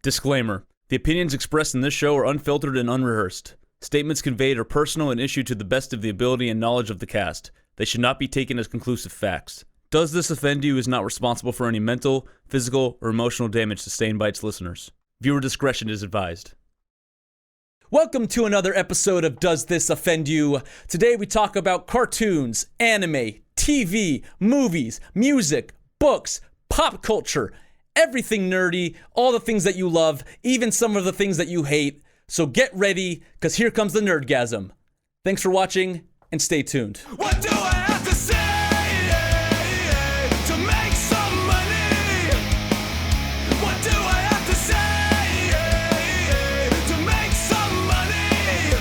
Disclaimer. The opinions expressed in this show are unfiltered and unrehearsed. Statements conveyed are personal and issued to the best of the ability and knowledge of the cast. They should not be taken as conclusive facts. Does This Offend You is not responsible for any mental, physical, or emotional damage sustained by its listeners. Viewer discretion is advised. Welcome to another episode of Does This Offend You? Today we talk about cartoons, anime, TV, movies, music, books, pop culture, everything nerdy, all the things that you love, even some of the things that you hate. So get ready, because here comes the Nerdgasm. Thanks for watching, and stay tuned. What do I have to say to make some money? What do I have to say to make some money?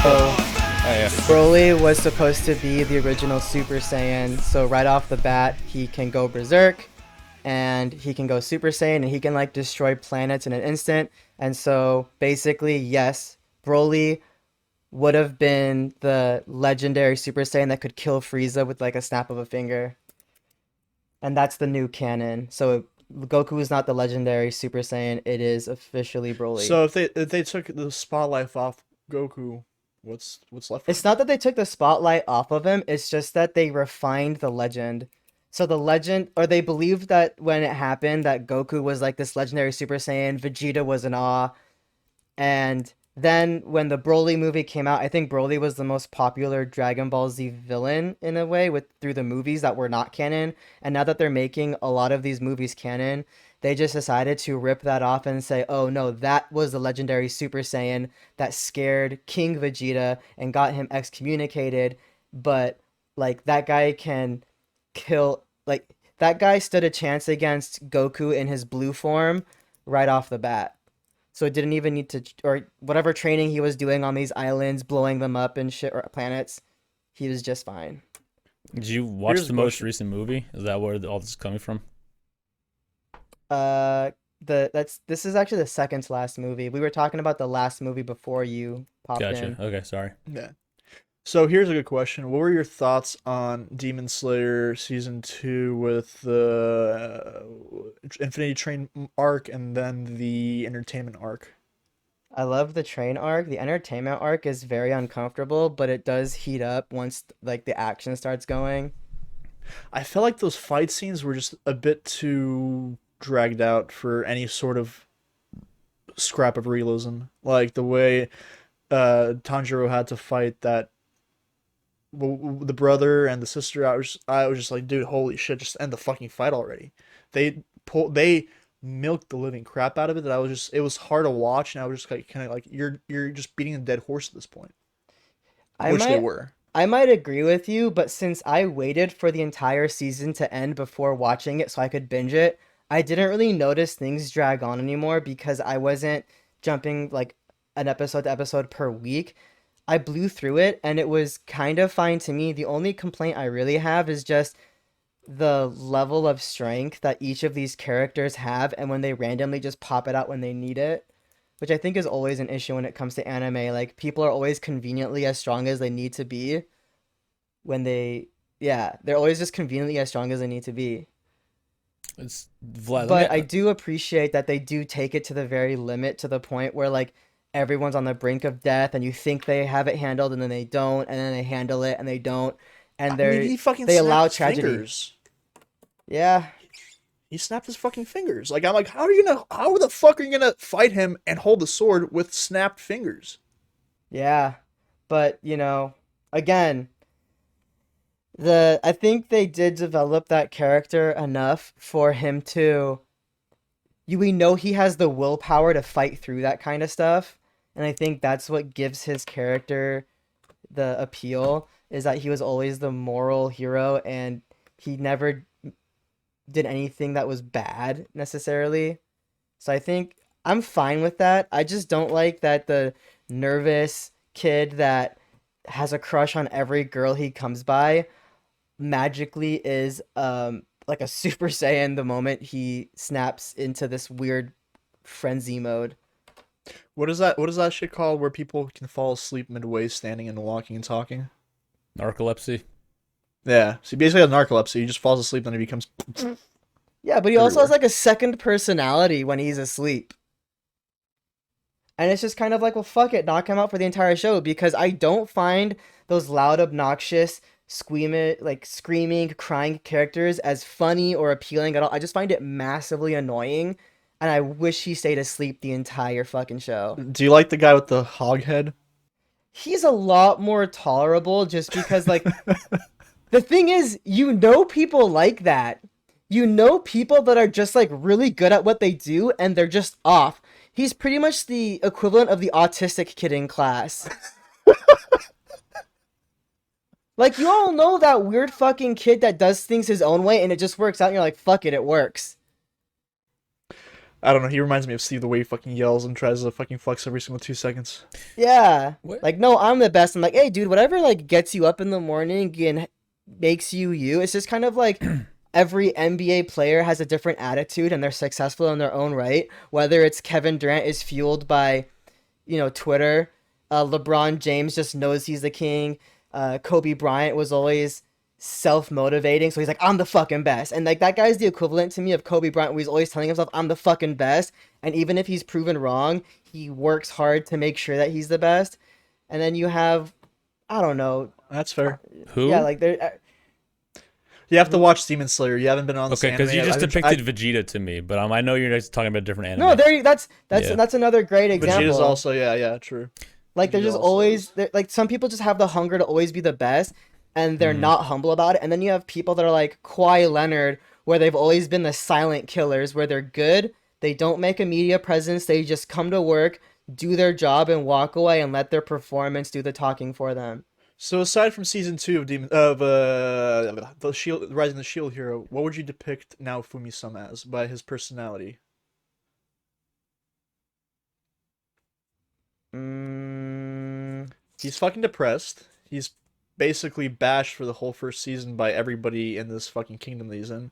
No offense. Broly was supposed to be the original Super Saiyan, so right off the bat, he can go Berserk, and he can go Super Saiyan, and he can, like, destroy planets in an instant. And so, basically, yes, Broly would have been the legendary Super Saiyan that could kill Frieza with, like, a snap of a finger. And that's the new canon. So, Goku is not the legendary Super Saiyan, it is officially Broly. So if they took the spotlight off Goku, what's left? It's not that they took the spotlight off of him, it's just that they refined the legend. So the legend, or they believed that when it happened, that Goku was like this legendary Super Saiyan, Vegeta was in awe. And then when the Broly movie came out, I think Broly was the most popular Dragon Ball Z villain in a way through the movies that were not canon. And now that they're making a lot of these movies canon, they just decided to rip that off and say, oh no, that was the legendary Super Saiyan that scared King Vegeta and got him excommunicated. But like that guy can kill, like that guy stood a chance against Goku in his blue form right off the bat. So it didn't even need to, or whatever training he was doing on these islands, blowing them up and shit, or planets, he was just fine. Did you watch Here's the a most question. recent movie? Is that where all this is coming from? This is actually the second to last movie. We were talking about the last movie before you popped Gotcha. in. Okay, sorry. Yeah. So here's a good question. What were your thoughts on Demon Slayer Season 2 with the Infinity Train arc and then the entertainment arc? I love the train arc. The entertainment arc is very uncomfortable, but it does heat up once like the action starts going. I felt like those fight scenes were just a bit too dragged out for any sort of scrap of realism. Like the way Tanjiro had to fight that the brother and the sister. I was just like, dude, holy shit, just end the fucking fight already. They milked the living crap out of it. It was hard to watch, and I was just like, kind of like, you're just beating a dead horse at this point. They were. I might agree with you, but since I waited for the entire season to end before watching it so I could binge it, I didn't really notice things drag on anymore because I wasn't jumping like an episode to episode per week. I blew through it and it was kind of fine to me. The only complaint I really have is just the level of strength that each of these characters have and when they randomly just pop it out when they need it, which I think is always an issue when it comes to anime. Like, people are always conveniently as strong as they need to be they're always just conveniently as strong as they need to be. It's Vlad. But I do appreciate that they do take it to the very limit, to the point where like everyone's on the brink of death and you think they have it handled and then they don't, and then they handle it and they don't, and they allow tragedy. Fingers. Yeah. He snapped his fucking fingers. Like, I'm like, how the fuck are you gonna fight him and hold the sword with snapped fingers? Yeah. But, you know, again, I think they did develop that character enough for him to, we know he has the willpower to fight through that kind of stuff. And I think that's what gives his character the appeal, is that he was always the moral hero and he never did anything that was bad necessarily. So I think I'm fine with that. I just don't like that the nervous kid that has a crush on every girl he comes by magically is like a Super Saiyan the moment he snaps into this weird frenzy mode. What is that shit called where people can fall asleep midway standing and walking and talking? Narcolepsy. Yeah. So he basically has narcolepsy. He just falls asleep and he becomes Yeah, but he also has everywhere. like a second personality when he's asleep. And it's just kind of like, well, fuck it, knock him out for the entire show because I don't find those loud, obnoxious, screaming, crying characters as funny or appealing at all. I just find it massively annoying, and I wish he stayed asleep the entire fucking show. Do you like the guy with the hog head? He's a lot more tolerable just because, like, the thing is, you know people like that. You know people that are just like really good at what they do and they're just off. He's pretty much the equivalent of the autistic kid in class. Like, you all know that weird fucking kid that does things his own way and it just works out and you're like, fuck it, it works. I don't know. He reminds me of Steve the way he fucking yells and tries to fucking flex every single 2 seconds. Yeah. What? Like, no, I'm the best. I'm like, hey, dude, whatever, like, gets you up in the morning and makes you you. It's just kind of like every NBA player has a different attitude and they're successful in their own right. Whether it's Kevin Durant is fueled by, Twitter. LeBron James just knows he's the king. Kobe Bryant was always self-motivating, so he's like, I'm the fucking best. And like that guy's the equivalent to me of Kobe Bryant, where he's always telling himself, I'm the fucking best. And even if he's proven wrong, he works hard to make sure that he's the best. And then you have, I don't know, That's fair. Who? yeah, like there. You have to watch Demon Slayer. You haven't been on this Okay, because you anime. just I- depicted Vegeta to me, but I know you're just talking about a different anime. No, there. That's Yeah. that's another great example. Vegeta's also, yeah, true. Like they're Vegeta just also always is. like some people just have the hunger to always be the best, and they're not humble about it. And then you have people that are like Kawhi Leonard, where they've always been the silent killers, where they're good, they don't make a media presence, they just come to work, do their job, and walk away and let their performance do the talking for them. So aside from season 2 of the Shield, Rising the Shield Hero, what would you depict Naofumi-sama as by his personality? Mm, He's fucking depressed. He's basically bashed for the whole first season by everybody in this fucking kingdom that he's in.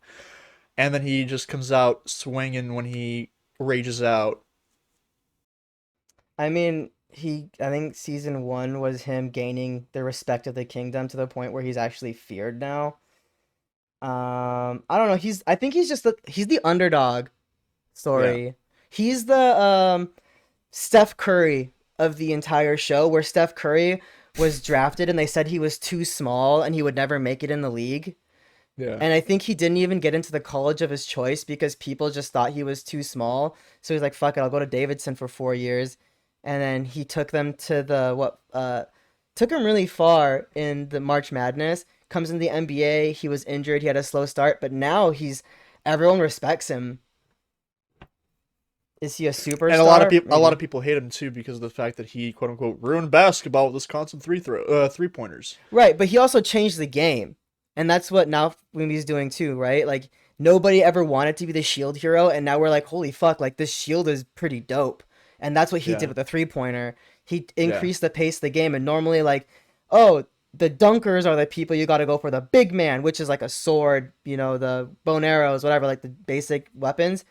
And then he just comes out swinging when he rages out. I mean, I think season 1 was him gaining the respect of the kingdom to the point where he's actually feared now. I don't know. I think he's just he's the underdog story. He's the Steph Curry of the entire show, where Steph Curry was drafted and they said he was too small and he would never make it in the league. Yeah. And I think he didn't even get into the college of his choice because people just thought he was too small. So he's like, fuck it, I'll go to Davidson for 4 years. And then he took them to took him really far in the March Madness. Comes in the NBA, he was injured, he had a slow start, but now everyone respects him. Is he a superstar? And a lot Maybe. of people hate him too because of the fact that he quote unquote ruined basketball with his constant three pointers. Right, but he also changed the game. And that's what now Lumi's doing too, right? Like nobody ever wanted to be the shield hero, and now we're like, holy fuck, like this shield is pretty dope. And that's what he Yeah. did with the 3-pointer. He increased the pace of the game, and normally like, oh, the dunkers are the people you gotta go for, the big man, which is like a sword, the bow and arrows, whatever, like the basic weapons.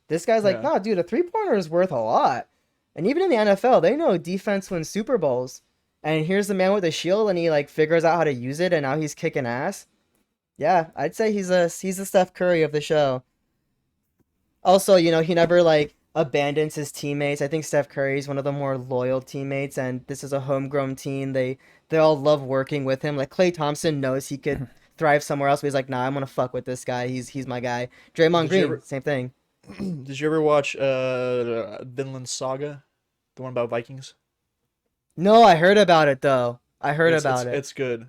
This guy's like, Yeah. nah, dude, a 3-pointer is worth a lot. And even in the NFL, they know defense wins Super Bowls. And here's the man with a shield, and he like figures out how to use it, and now he's kicking ass. Yeah, I'd say he's the Steph Curry of the show. Also, he never like abandons his teammates. I think Steph Curry is one of the more loyal teammates, and this is a homegrown team. They all love working with him. Like Klay Thompson knows he could thrive somewhere else, but he's like, nah, I'm gonna fuck with this guy. He's my guy. Draymond Did you Green, ever- same thing. Did you ever watch Vinland Saga, the one about Vikings? No, I heard about it though. I heard about it. It's good.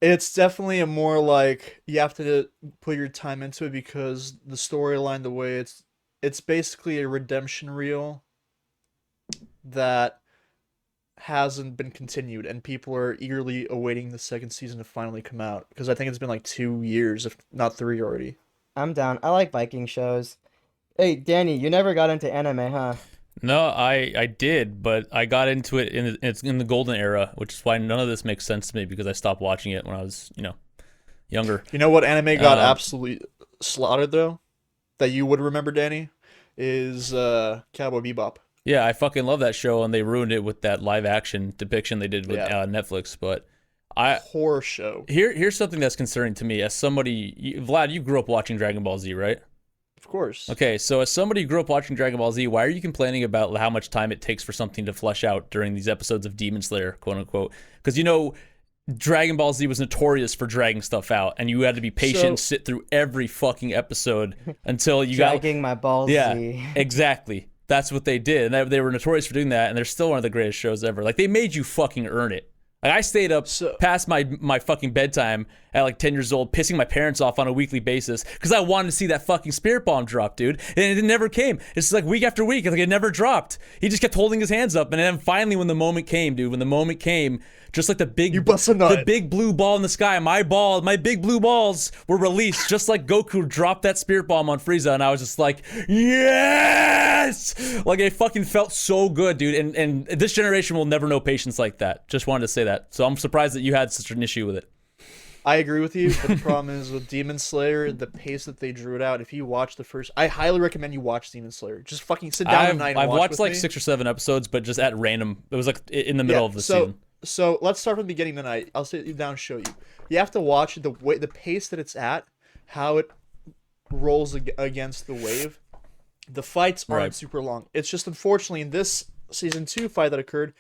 It's definitely a more like you have to put your time into it because the storyline, the way it's basically a redemption reel that hasn't been continued, and people are eagerly awaiting the second season to finally come out because I think it's been like 2 years, if not 3 already. I'm down. I like Viking shows. Hey, Danny, you never got into anime, huh? No, I did, but I got into it it's in the golden era, which is why none of this makes sense to me because I stopped watching it when I was, younger. You know what anime got Um, absolutely slaughtered though, that you would remember, Danny, is Cowboy Bebop. Yeah, I fucking love that show, and they ruined it with that live action depiction they did with Yeah. Netflix. But horror show. Here's something that's concerning to me as somebody. Vlad, you grew up watching Dragon Ball Z, right? Of course. Okay, so as somebody who grew up watching Dragon Ball Z, why are you complaining about how much time it takes for something to flesh out during these episodes of Demon Slayer, quote unquote? Because Dragon Ball Z was notorious for dragging stuff out, and you had to be patient and sit through every fucking episode until you Dragging my balls. Yeah, Z. exactly. That's what they did, and they were notorious for doing that, and they're still one of the greatest shows ever. Like, they made you fucking earn it. Like, I stayed up past my fucking bedtime at like 10 years old, pissing my parents off on a weekly basis because I wanted to see that fucking spirit bomb drop, dude. And it never came. It's like week after week, like it never dropped. He just kept holding his hands up, and then finally, when the moment came, just like the big blue ball in the sky, my big blue balls were released, just like Goku dropped that spirit bomb on Frieza, and I was just like, yes! Like, it fucking felt so good, dude. And this generation will never know patience like that. Just wanted to say that. So I'm surprised that you had such an issue with it. I agree with you, but the problem is with Demon Slayer, the pace that they drew it out. If you watch I highly recommend you watch Demon Slayer. Just fucking sit down tonight and watch. I've watched like 6 or 7 episodes, but just at random. It was like in the middle of the season. So let's start from the beginning tonight. I'll sit you down and show you. You have to watch the pace that it's at, how it rolls against the wave. The fights aren't super long. It's just unfortunately in this season 2 fight that occurred,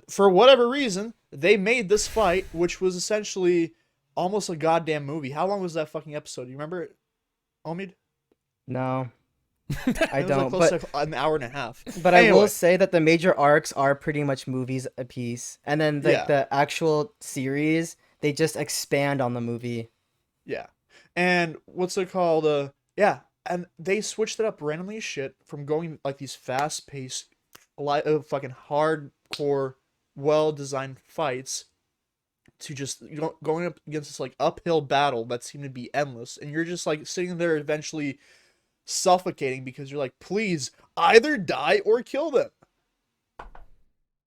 for whatever reason, they made this fight, which was essentially almost a goddamn movie. How long was that fucking episode? Do you remember it, Omid? No. I It was don't, like close but to an hour and a half. But Anyway. I will say that the major arcs are pretty much movies a piece, and then the actual series, they just expand on the movie. Yeah, and what's it called? Yeah, and they switched it up randomly as shit from going like these fast-paced, fucking hardcore, well-designed fights to just going up against this like uphill battle that seemed to be endless, and you're just like sitting there eventually suffocating because you're like, please either die or kill them.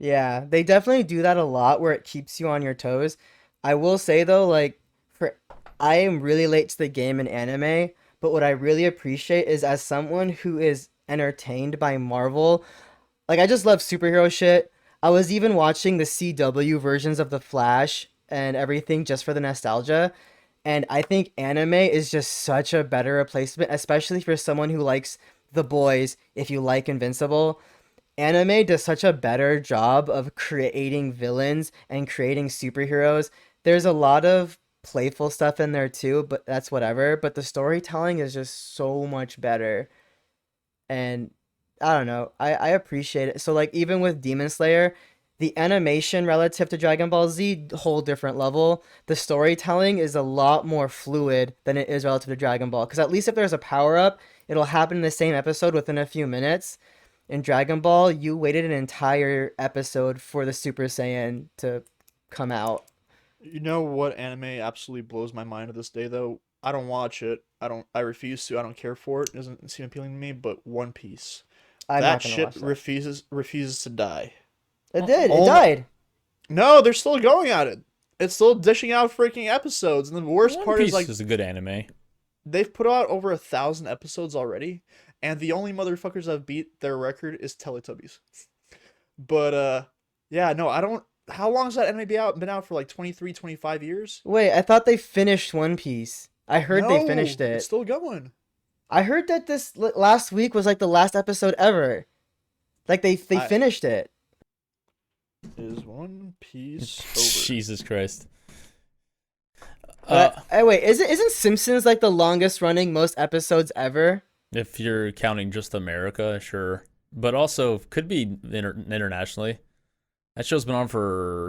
Yeah, they definitely do that a lot where it keeps you on your toes. I will say though, like I am really late to the game in anime, but what I really appreciate is as someone who is entertained by Marvel, like I just love superhero shit. I was even watching the CW versions of The Flash and everything just for the nostalgia. And I think anime is just such a better replacement, especially for someone who likes The Boys, if you like Invincible. Anime does such a better job of creating villains and creating superheroes. There's a lot of playful stuff in there too, but that's whatever. But the storytelling is just so much better. And I don't know, I appreciate it. So like even with Demon Slayer, the animation relative to Dragon Ball Z, whole different level. The storytelling is a lot more fluid than it is relative to Dragon Ball. Because at least if there's a power-up, it'll happen in the same episode within a few minutes. In Dragon Ball, you waited an entire episode for the Super Saiyan to come out. You know what anime absolutely blows my mind to this day, though? I don't watch it. I refuse to. I don't care for it. It doesn't seem appealing to me, but One Piece. I'm That not gonna shit watch that. refuses to die. It did. It died. No, they're still going at it. It's still dishing out freaking episodes, and the worst part is like is a good anime. they've put out over 1,000 episodes already, and the only motherfuckers that have beat their record is Teletubbies. But yeah, no, I don't. How long has that anime been out for? Like 23, 25 years? Wait, I thought they finished One Piece. I heard they finished it. It's still going. I heard that this last week was like the last episode ever. Like they finished it. Is One Piece over? Jesus Christ. Wait, isn't Simpsons like the longest running, most episodes ever? If you're counting just America, sure. But also could be internationally. That show's been on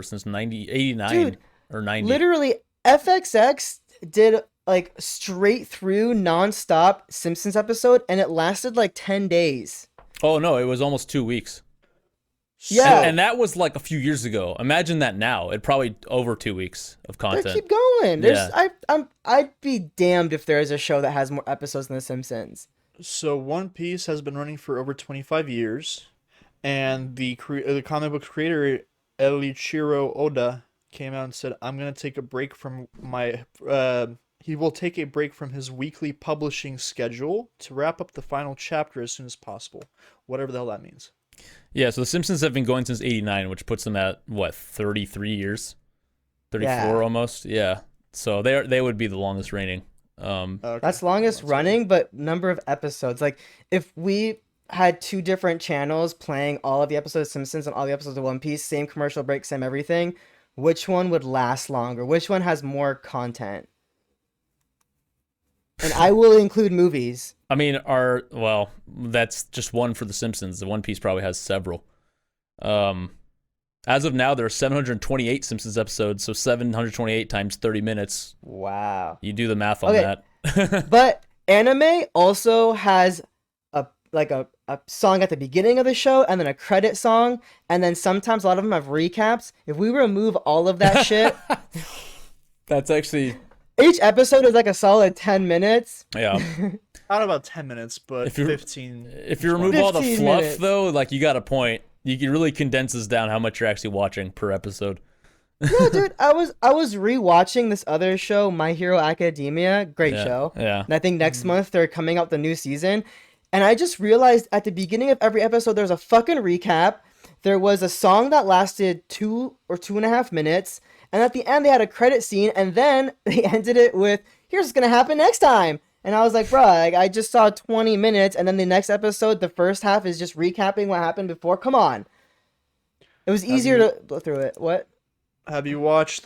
since 89 Dude, or 90. Literally, FXX did like straight through nonstop Simpsons episode, and it lasted like 10 days. Oh no, it was almost 2 weeks. Yeah, And that was like a few years ago. Imagine that now. It'd probably over 2 weeks of they content. keep going. Yeah. I'd be damned if there is a show that has more episodes than The Simpsons. So One Piece has been running for over 25 years, and the comic book creator Eiichiro Oda came out and said, "I'm gonna take a break from my." He will take a break from his weekly publishing schedule to wrap up the final chapter as soon as possible. Whatever the hell that means. Yeah, so The Simpsons have been going since 89, which puts them at, what, 33 years? 34 almost. Yeah. So they would be the longest reigning. Okay. That's longest running, but number of episodes. Like, if we had two different channels playing all of the episodes of Simpsons and all the episodes of One Piece, same commercial break, same everything, which one would last longer? Which one has more content? And I will include movies. I mean, that's just one for The Simpsons. The One Piece probably has several. As of now, there are 728 Simpsons episodes, so 728 times 30 minutes. Wow. You do the math on that. But anime also has a song at the beginning of the show and then a credit song, and then sometimes a lot of them have recaps. If we remove all of that shit, That's actually... each episode is like a solid 10 minutes. Yeah. Not about 10 minutes, but If you- 15. If you remove all the 15 fluff, minutes. though, like, you got a point. You can really condenses down how much you're actually watching per episode. No, dude, I was rewatching this other show, My Hero Academia. Great Yeah, show. yeah. And I think next month they're coming out the new season. And I just realized at the beginning of every episode there's a fucking recap. There was a song that lasted 2 or 2.5 minutes. And at the end they had a credit scene, and then they ended it with, here's what's gonna happen next time. And I was like, bruh, like, I just saw 20 minutes, and then the next episode, the first half is just recapping what happened before. Come on. It was easier to go through it. What? Have you watched?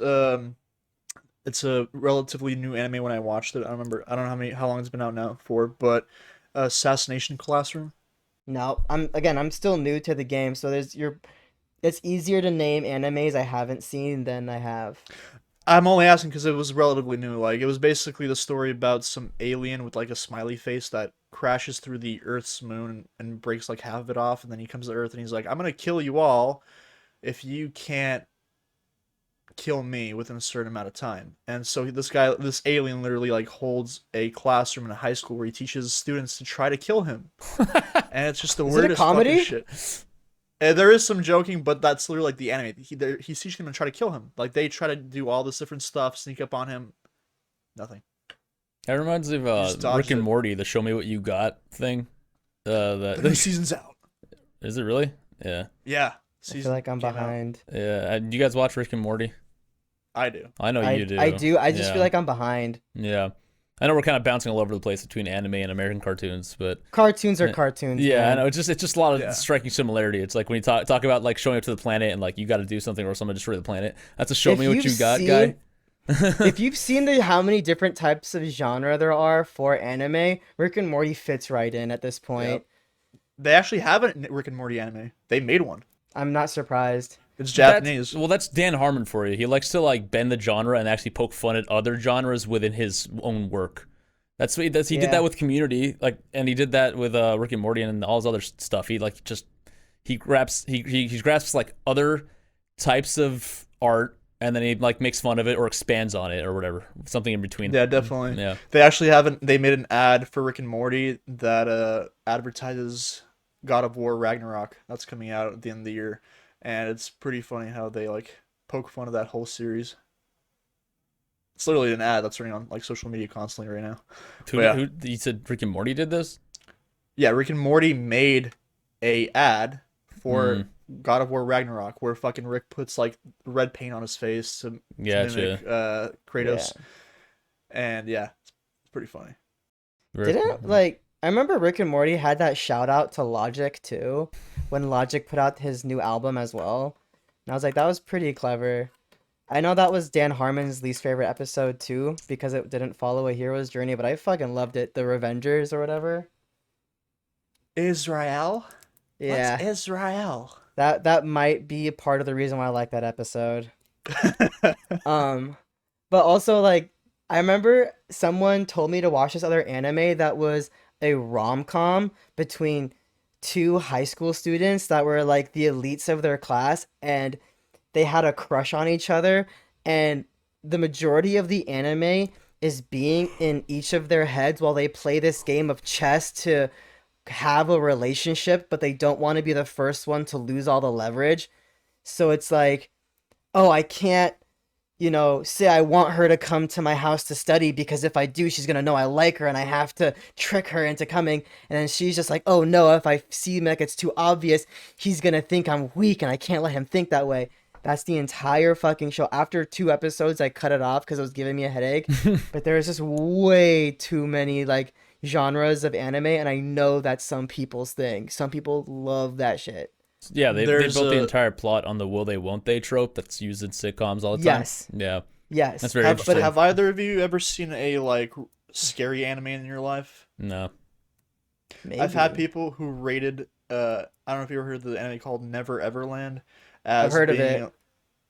It's a relatively new anime. When I watched it, I don't know how long it's been out now for, but Assassination Classroom. No, I'm still new to the game, so it's easier to name animes I haven't seen than I have. I'm only asking because it was relatively new. Like, it was basically the story about some alien with like a smiley face that crashes through the Earth's moon and breaks like half of it off, and then he comes to Earth and he's like, "I'm gonna kill you all if you can't kill me within a certain amount of time." And so this alien literally like holds a classroom in a high school where he teaches students to try to kill him. And it's just the Is it a weirdest comedy? fucking shit. There is some joking, but that's literally like the anime. He's teaching them to try to kill him. Like, they try to do all this different stuff, sneak up on him. Nothing. That reminds me of just dodged Rick and it. Morty, the "Show Me What You Got" thing. The new season's out. Is it really? Yeah. Yeah. I feel like I'm came out. behind. Yeah. Do you guys watch Rick and Morty? I do. I know you do. I do. I just Yeah. feel like I'm behind. Yeah. I know we're kind of bouncing all over the place between anime and American cartoons, but Cartoons are cartoons. yeah, man. I know it's just a lot of Yeah. striking similarity. It's like when you talk about like showing up to the planet and like you got to do something or someone destroy the planet. That's a "show me what you got" guy. If you've seen how many different types of genre there are for anime, Rick and Morty fits right in at this point. Yep. They actually have a Rick and Morty anime. They made one. I'm not surprised. It's Japanese. That's Dan Harmon for you. He likes to like bend the genre and actually poke fun at other genres within his own work. That's what he does. He did Yeah. that with Community, like, and he did that with Rick and Morty and all his other stuff. He like just he grasps like other types of art and then he like makes fun of it or expands on it or whatever, something in between. Yeah, definitely. Yeah. They actually they made an ad for Rick and Morty that advertises God of War Ragnarok. That's coming out at the end of the year. And it's pretty funny how they like poke fun of that whole series. It's literally an ad that's running on like social media constantly right now. Who you said Rick and Morty did this? Yeah, Rick and Morty made a ad for God of War Ragnarok where fucking Rick puts like red paint on his face to Gotcha. mimic Kratos. Yeah. And yeah, it's pretty funny. Didn't like I remember Rick and Morty had that shout out to Logic too, when Logic put out his new album as well. And I was like, that was pretty clever. I know that was Dan Harmon's least favorite episode too, because it didn't follow a hero's journey, but I fucking loved it. The Revengers or whatever. Israel? Yeah. What's Israel? That might be a part of the reason why I like that episode. But also like I remember someone told me to watch this other anime that was a rom-com between two high school students that were like the elites of their class, and they had a crush on each other, and the majority of the anime is being in each of their heads while they play this game of chess to have a relationship, but they don't want to be the first one to lose all the leverage. So it's like, oh, I can't, say I want her to come to my house to study because if I do, she's going to know I like her and I have to trick her into coming. And then she's just like, oh no, if I see like it's too obvious, he's going to think I'm weak and I can't let him think that way. That's the entire fucking show. After 2 episodes, I cut it off because it was giving me a headache. But there's just way too many like genres of anime, and I know that's some people's thing. Some people love that shit. Yeah, they There's built the a- entire plot on the will they won't they trope that's used in sitcoms all the time. Yes. Yeah. Yes. That's very But interesting. have either of you ever seen a like scary anime in your life? No. Maybe. I've had people who rated I don't know if you ever heard of the anime called Never Everland I've as heard of being it.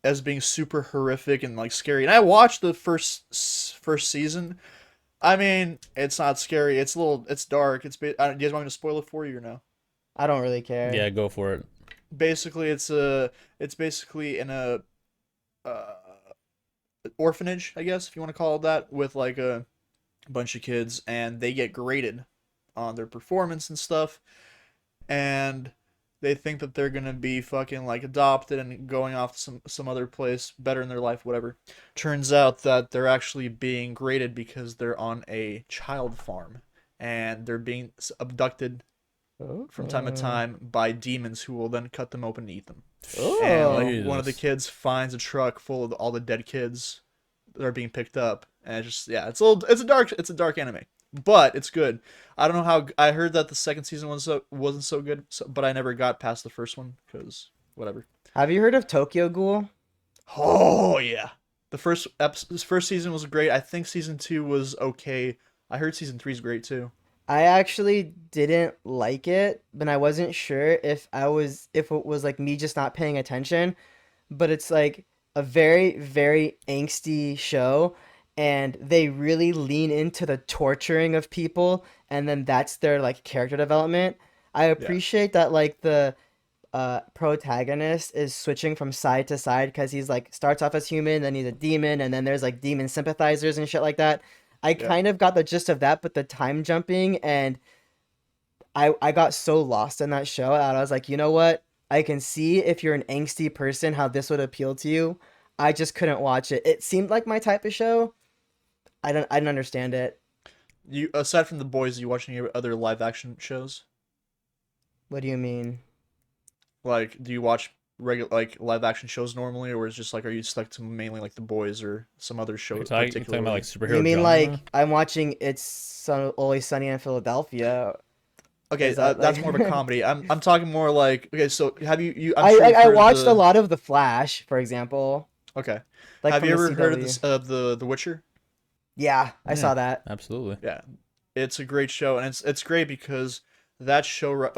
as being super horrific and like scary. And I watched the first season. I mean, it's not scary. It's dark. Do you guys want me to spoil it for you or no? I don't really care. Yeah, go for it. Basically, it's basically in a uh, orphanage, I guess if you want to call it that, with like a bunch of kids, and they get graded on their performance and stuff, and they think that they're gonna be fucking like adopted and going off to some other place better in their life, whatever. Turns out that they're actually being graded because they're on a child farm, and they're being abducted from time to time by demons who will then cut them open and eat them. And like one of the Jesus. kids finds a truck full of all the dead kids that are being picked up, and it's a dark anime, but it's good. I don't know how I heard that the second season wasn't so good, but I never got past the first one because whatever. Have you heard of Tokyo Ghoul? Oh yeah, this first season was great. I think season 2 was okay. I heard season 3 is great too. I actually didn't like it, but I wasn't sure if it was like me just not paying attention, but it's like a very, very angsty show, and they really lean into the torturing of people, and then that's their like character development. I appreciate that like the protagonist is switching from side to side because he's like starts off as human, then he's a demon, and then there's like demon sympathizers and shit like that. I Yeah. kind of got the gist of that, but the time jumping and I got so lost in that show, and I was like, you know what? I can see if you're an angsty person how this would appeal to you. I just couldn't watch it. It seemed like my type of show. I didn't understand it. You aside from The Boys, you watch any other live action shows? What do you mean? Like, do you watch regular like live action shows normally, or is just like are you stuck to mainly like The Boys or some other show? You're talking about like superhero You mean genre? like I'm watching Always Sunny in Philadelphia? Okay, Is that, that's like- more of a comedy. I'm talking more like okay. So have you? I'm sure I you've heard of watched the- a lot of The Flash, for example. Okay. Like Have from you the ever heard of CW. this of the Witcher? Yeah, I saw that. Absolutely. Yeah, it's a great show, and it's great because that show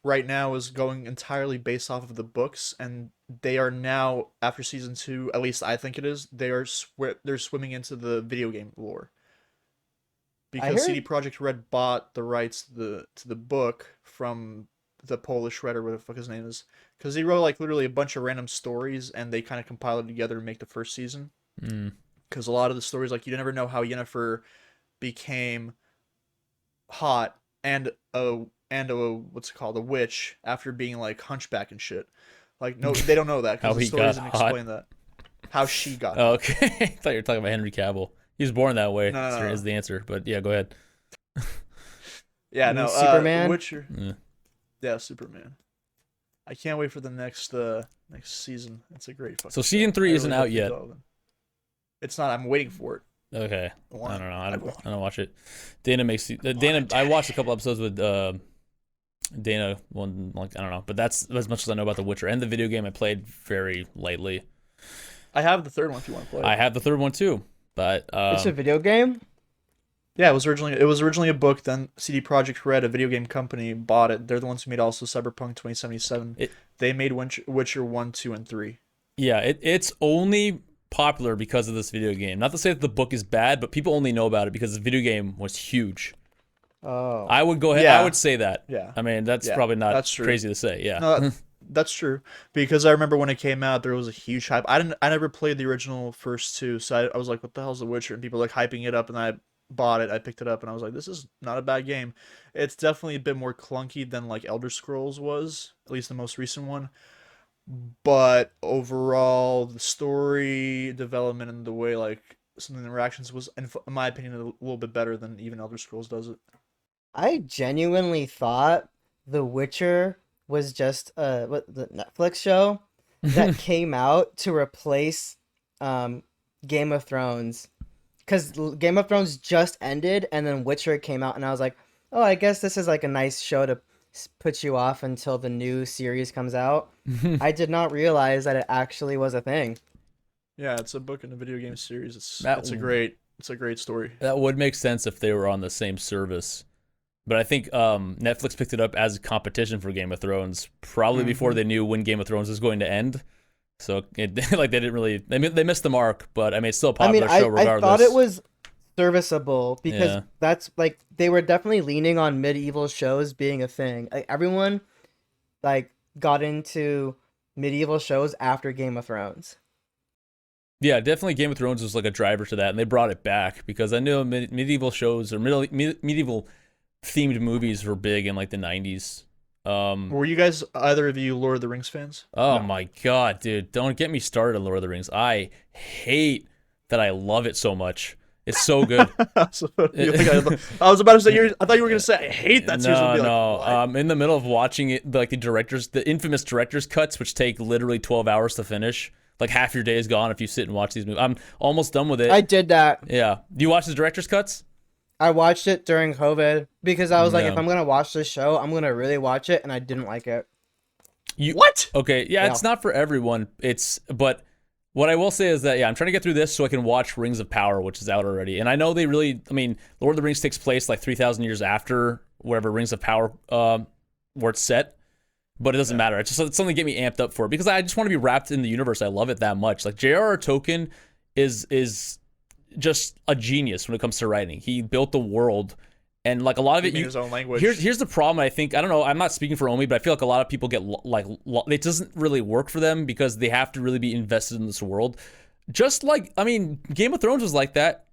right now is going entirely based off of the books, and they are now after season 2, at least I think it is. They're swimming into the video game lore because heard- CD Projekt Red bought the rights to the book from the Polish writer, whatever the fuck his name is, because he wrote like literally a bunch of random stories, and they kind of compiled it together and make the first season. Mm. Because a lot of the stories, like you never know how Yennefer became hot and a what's it called, a witch after being like hunchback and shit. Like no, they don't know that How because the he story got doesn't hot. explain that. How she got. Oh, okay. I thought you were talking about Henry Cavill. He was born that way. No. Is the answer. But yeah, go ahead. Yeah, You no. mean Superman? Witcher. Yeah. Yeah, Superman. I can't wait for the next season. It's a great fucking. So season show. 3 I isn't really out hope yet. it's all of them. It's not. I'm waiting for it. Okay. Why? I don't know. I won't. don't watch it. Dana makes Dana. I watched a couple episodes with Dana. One like I don't know, but that's as much as I know about The Witcher and the video game. I played very lightly. I have the third one if you want to play. I have the third one too, but It's a video game? Yeah, it was originally a book. Then CD Projekt Red, a video game company, bought it. They're the ones who made also Cyberpunk 2077. They made Witcher 1, 2, and 3. yeah, it's only popular because of this video game. Not to say that the book is bad, but people only know about it because the video game was huge. Oh. I would go ahead. Yeah. I would say that. Yeah. I mean, that's Yeah, probably not that's true. crazy to say. Yeah. No, that's true. Because I remember when it came out, there was a huge hype. I never played the original first two, so I was like, "What the hell's The Witcher?" And people were, like hyping it up, and I bought it. I picked it up, and I was like, "This is not a bad game." It's definitely a bit more clunky than like Elder Scrolls was, at least the most recent one. But overall, the story development and the way like some of the interactions was, in my opinion, a little bit better than even Elder Scrolls does it. I genuinely thought The Witcher was just the Netflix show, that came out to replace Game of Thrones, because Game of Thrones just ended and then Witcher came out, and I was like, oh, I guess this is like a nice show to put you off until the new series comes out. I did not realize that it actually was a thing. Yeah, it's a book and a video game series. It's That- it's a great story. That would make sense if they were on the same service. But I think Netflix picked it up as a competition for Game of Thrones, probably before they knew when Game of Thrones was going to end. So it, like they didn't really they missed the mark, but I mean it's still a popular show regardless. I thought it was serviceable because Yeah. that's like they were definitely leaning on medieval shows being a thing. Like everyone like got into medieval shows after Game of Thrones. Yeah, definitely Game of Thrones was like a driver to that, and they brought it back because I know medieval shows or medieval themed movies were big in like the 90s. Were you guys, either of you, Lord of the Rings fans? Oh my god, dude, don't get me started on Lord of the Rings. I hate that I love it so much. It's so good. So, I was about to say, I thought you were gonna say, I hate that series. I'd be No. like, I'm in the middle of watching it, like the infamous director's cuts, which take literally 12 hours to finish. Like half your day is gone if you sit and watch these movies. I'm almost done with it. I did that. Yeah. Do you watch the director's cuts? I watched it during COVID because I was like, Yeah. if I'm gonna watch this show, I'm gonna really watch it, and I didn't like it. what? Okay, yeah, it's not for everyone. But what I will say is that I'm trying to get through this so I can watch Rings of Power, which is out already. And I know Lord of the Rings takes place like 3,000 years after wherever Rings of Power where it's set. But it doesn't matter. It's something to get me amped up for because I just want to be wrapped in the universe. I love it that much. Like J.R.R. Tolkien is just a genius when it comes to writing. He built the world, and like a lot of it, In his own language. Here's the problem. I think I don't know. I'm not speaking for Omid, but I feel like a lot of people get it doesn't really work for them because they have to really be invested in this world. Just like Game of Thrones was like that.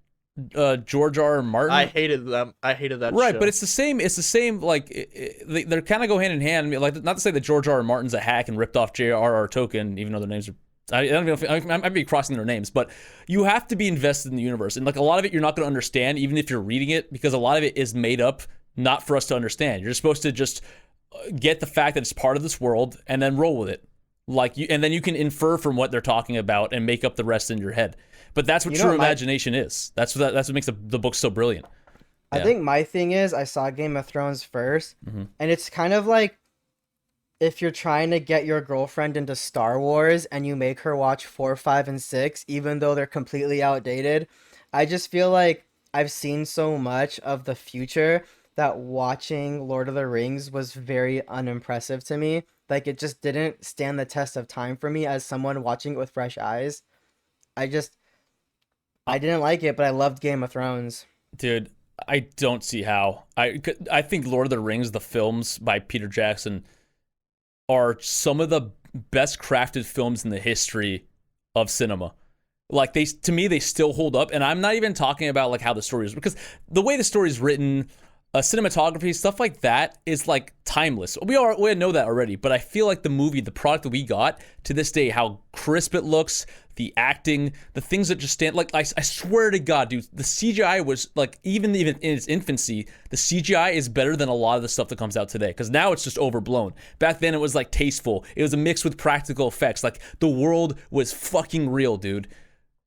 George R. R. Martin. I hated them. I hated that. Right, show. but it's the same. Like they kind of go hand in hand. I mean, like not to say that George R. R. Martin's a hack and ripped off J.R.R. Tolkien, even though their names are. I don't even know if I might be crossing their names, but you have to be invested in the universe, and like a lot of it, you're not going to understand, even if you're reading it, because a lot of it is made up, not for us to understand. You're supposed to just get the fact that it's part of this world and then roll with it, and then you can infer from what they're talking about and make up the rest in your head. But that's what true imagination is. That's what makes the book so brilliant. I think my thing is I saw Game of Thrones first, and it's kind of like if you're trying to get your girlfriend into Star Wars and you make her watch 4, 5, and 6, even though they're completely outdated. I just feel like I've seen so much of the future that watching Lord of the Rings was very unimpressive to me. Like it just didn't stand the test of time for me as someone watching it with fresh eyes. I didn't like it, but I loved Game of Thrones. Dude, I don't see how. I think Lord of the Rings, the films by Peter Jackson, are some of the best crafted films in the history of cinema. Like to me, they still hold up. And I'm not even talking about like how the story is, because the way the story is written, cinematography, stuff like that is like timeless. We know that already, but I feel like the movie, the product that we got to this day, how crisp it looks, the acting, the things that just stand, like I swear to God, dude, the CGI was like, even in its infancy, the CGI is better than a lot of the stuff that comes out today, because now it's just overblown. Back then it was like tasteful. It was a mix with practical effects. Like the world was fucking real, dude.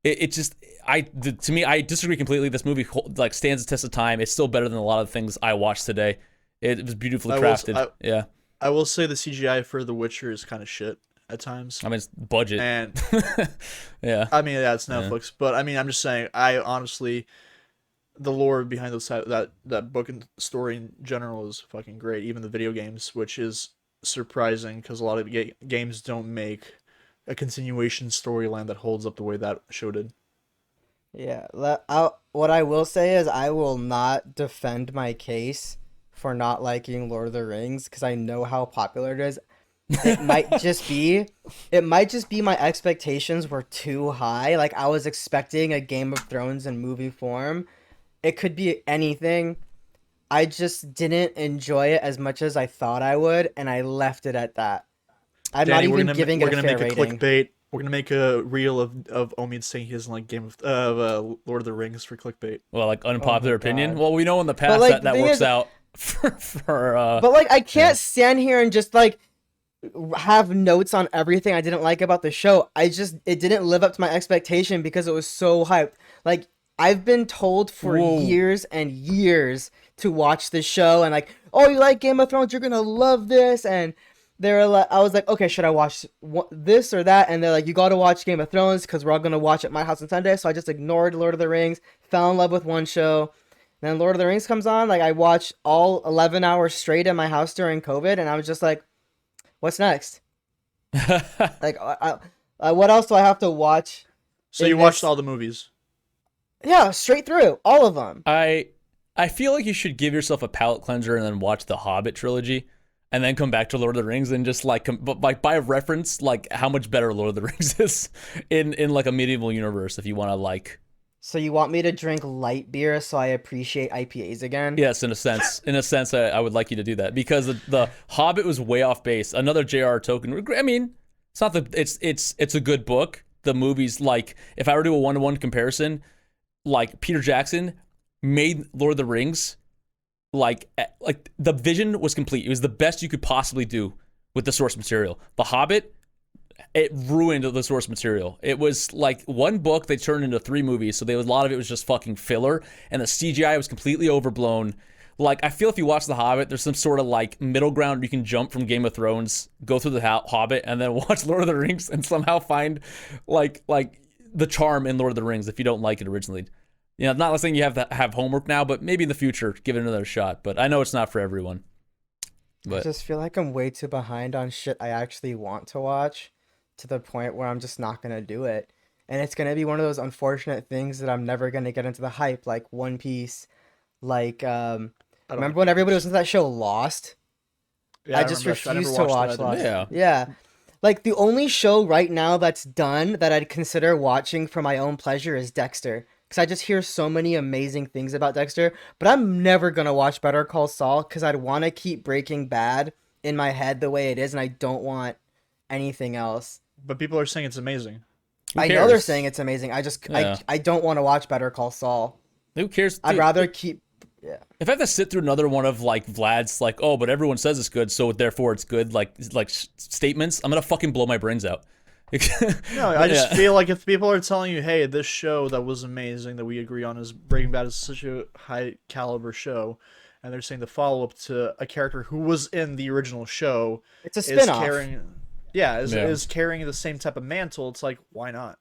To me, I disagree completely. This movie like stands the test of time. It's still better than a lot of things I watched today. It was beautifully crafted. Yeah. I will say the CGI for The Witcher is kind of shit at times. I mean, it's budget. And yeah. I mean, yeah, it's Netflix, but I mean, I'm just saying, I honestly, the lore behind that book and story in general is fucking great. Even the video games, which is surprising because a lot of games don't make a continuation storyline that holds up the way that show did. Yeah, what I will say is I will not defend my case for not liking Lord of the Rings because I know how popular it is. It might just be my expectations were too high. Like I was expecting a Game of Thrones in movie form. It could be anything. I just didn't enjoy it as much as I thought I would, and I left it at that. I'm Danny, not even giving it a fair rating. We're gonna make a clickbait. We're gonna make a reel of Omid saying he doesn't like Lord of the Rings for clickbait. Well, like unpopular opinion. God. Well, we know in the past like, that the thing works is- out for But like I can't stand here and just like have notes on everything I didn't like about the show. It didn't live up to my expectation because it was so hyped. Like, I've been told for Whoa. years and years to watch this show, and like, oh, you like Game of Thrones, you're gonna love this. And they're like, I was like, okay, should I watch this or that? And they're like, you gotta watch Game of Thrones because we're all gonna watch at my house on Sunday. So I just ignored Lord of the Rings, fell in love with one show. Then Lord of the Rings comes on. Like, I watched all 11 hours straight in my house during COVID, and I was just like, what's next? Like, what else do I have to watch? So you watched all the movies? Yeah, straight through, all of them. I feel like you should give yourself a palate cleanser and then watch the Hobbit trilogy, and then come back to Lord of the Rings and just like, but by reference, like how much better Lord of the Rings is in like a medieval universe. If you want to like. So you want me to drink light beer so I appreciate IPAs again? Yes, in a sense. In a sense, I would like you to do that because the Hobbit was way off base. Another J.R.R. Tolkien. I mean, it's not it's a good book. The movies, like, if I were to do a 1-to-1 comparison, like Peter Jackson made Lord of the Rings, like the vision was complete. It was the best you could possibly do with the source material. The Hobbit, it ruined the source material. It was like one book they turned into 3 movies, so a lot of it was just fucking filler, and the CGI was completely overblown. Like, I feel if you watch The Hobbit, there's some sort of like middle ground you can jump from Game of Thrones, go through the Hobbit, and then watch Lord of the Rings and somehow find like the charm in Lord of the Rings if you don't like it originally. You know, not saying you have to have homework now, but maybe in the future, give it another shot. But I know it's not for everyone. But I just feel like I'm way too behind on shit I actually want to watch, to the point where I'm just not gonna do it. And it's gonna be one of those unfortunate things that I'm never gonna get into the hype, like One Piece, like remember when everybody was into that show Lost? Yeah, I just remember that show. I never refuse to watched watch that. Lost. Yeah. Yeah. Like, the only show right now that's done that I'd consider watching for my own pleasure is Dexter. Because I just hear so many amazing things about Dexter. But I'm never going to watch Better Call Saul because I'd want to keep Breaking Bad in my head the way it is. And I don't want anything else. But people are saying it's amazing. I know they're saying it's amazing. Yeah. I don't want to watch Better Call Saul. Who cares? I'd Dude, rather keep... Yeah. if I have to sit through another one of like Vlad's like, oh, but everyone says it's good, so therefore it's good, like statements, I'm gonna fucking blow my brains out. No, I just feel like if people are telling you, hey, this show that was amazing that we agree on is Breaking Bad is such a high caliber show, and they're saying the follow up to a character who was in the original show It's a is spin-off. is carrying the same type of mantle, it's like, why not?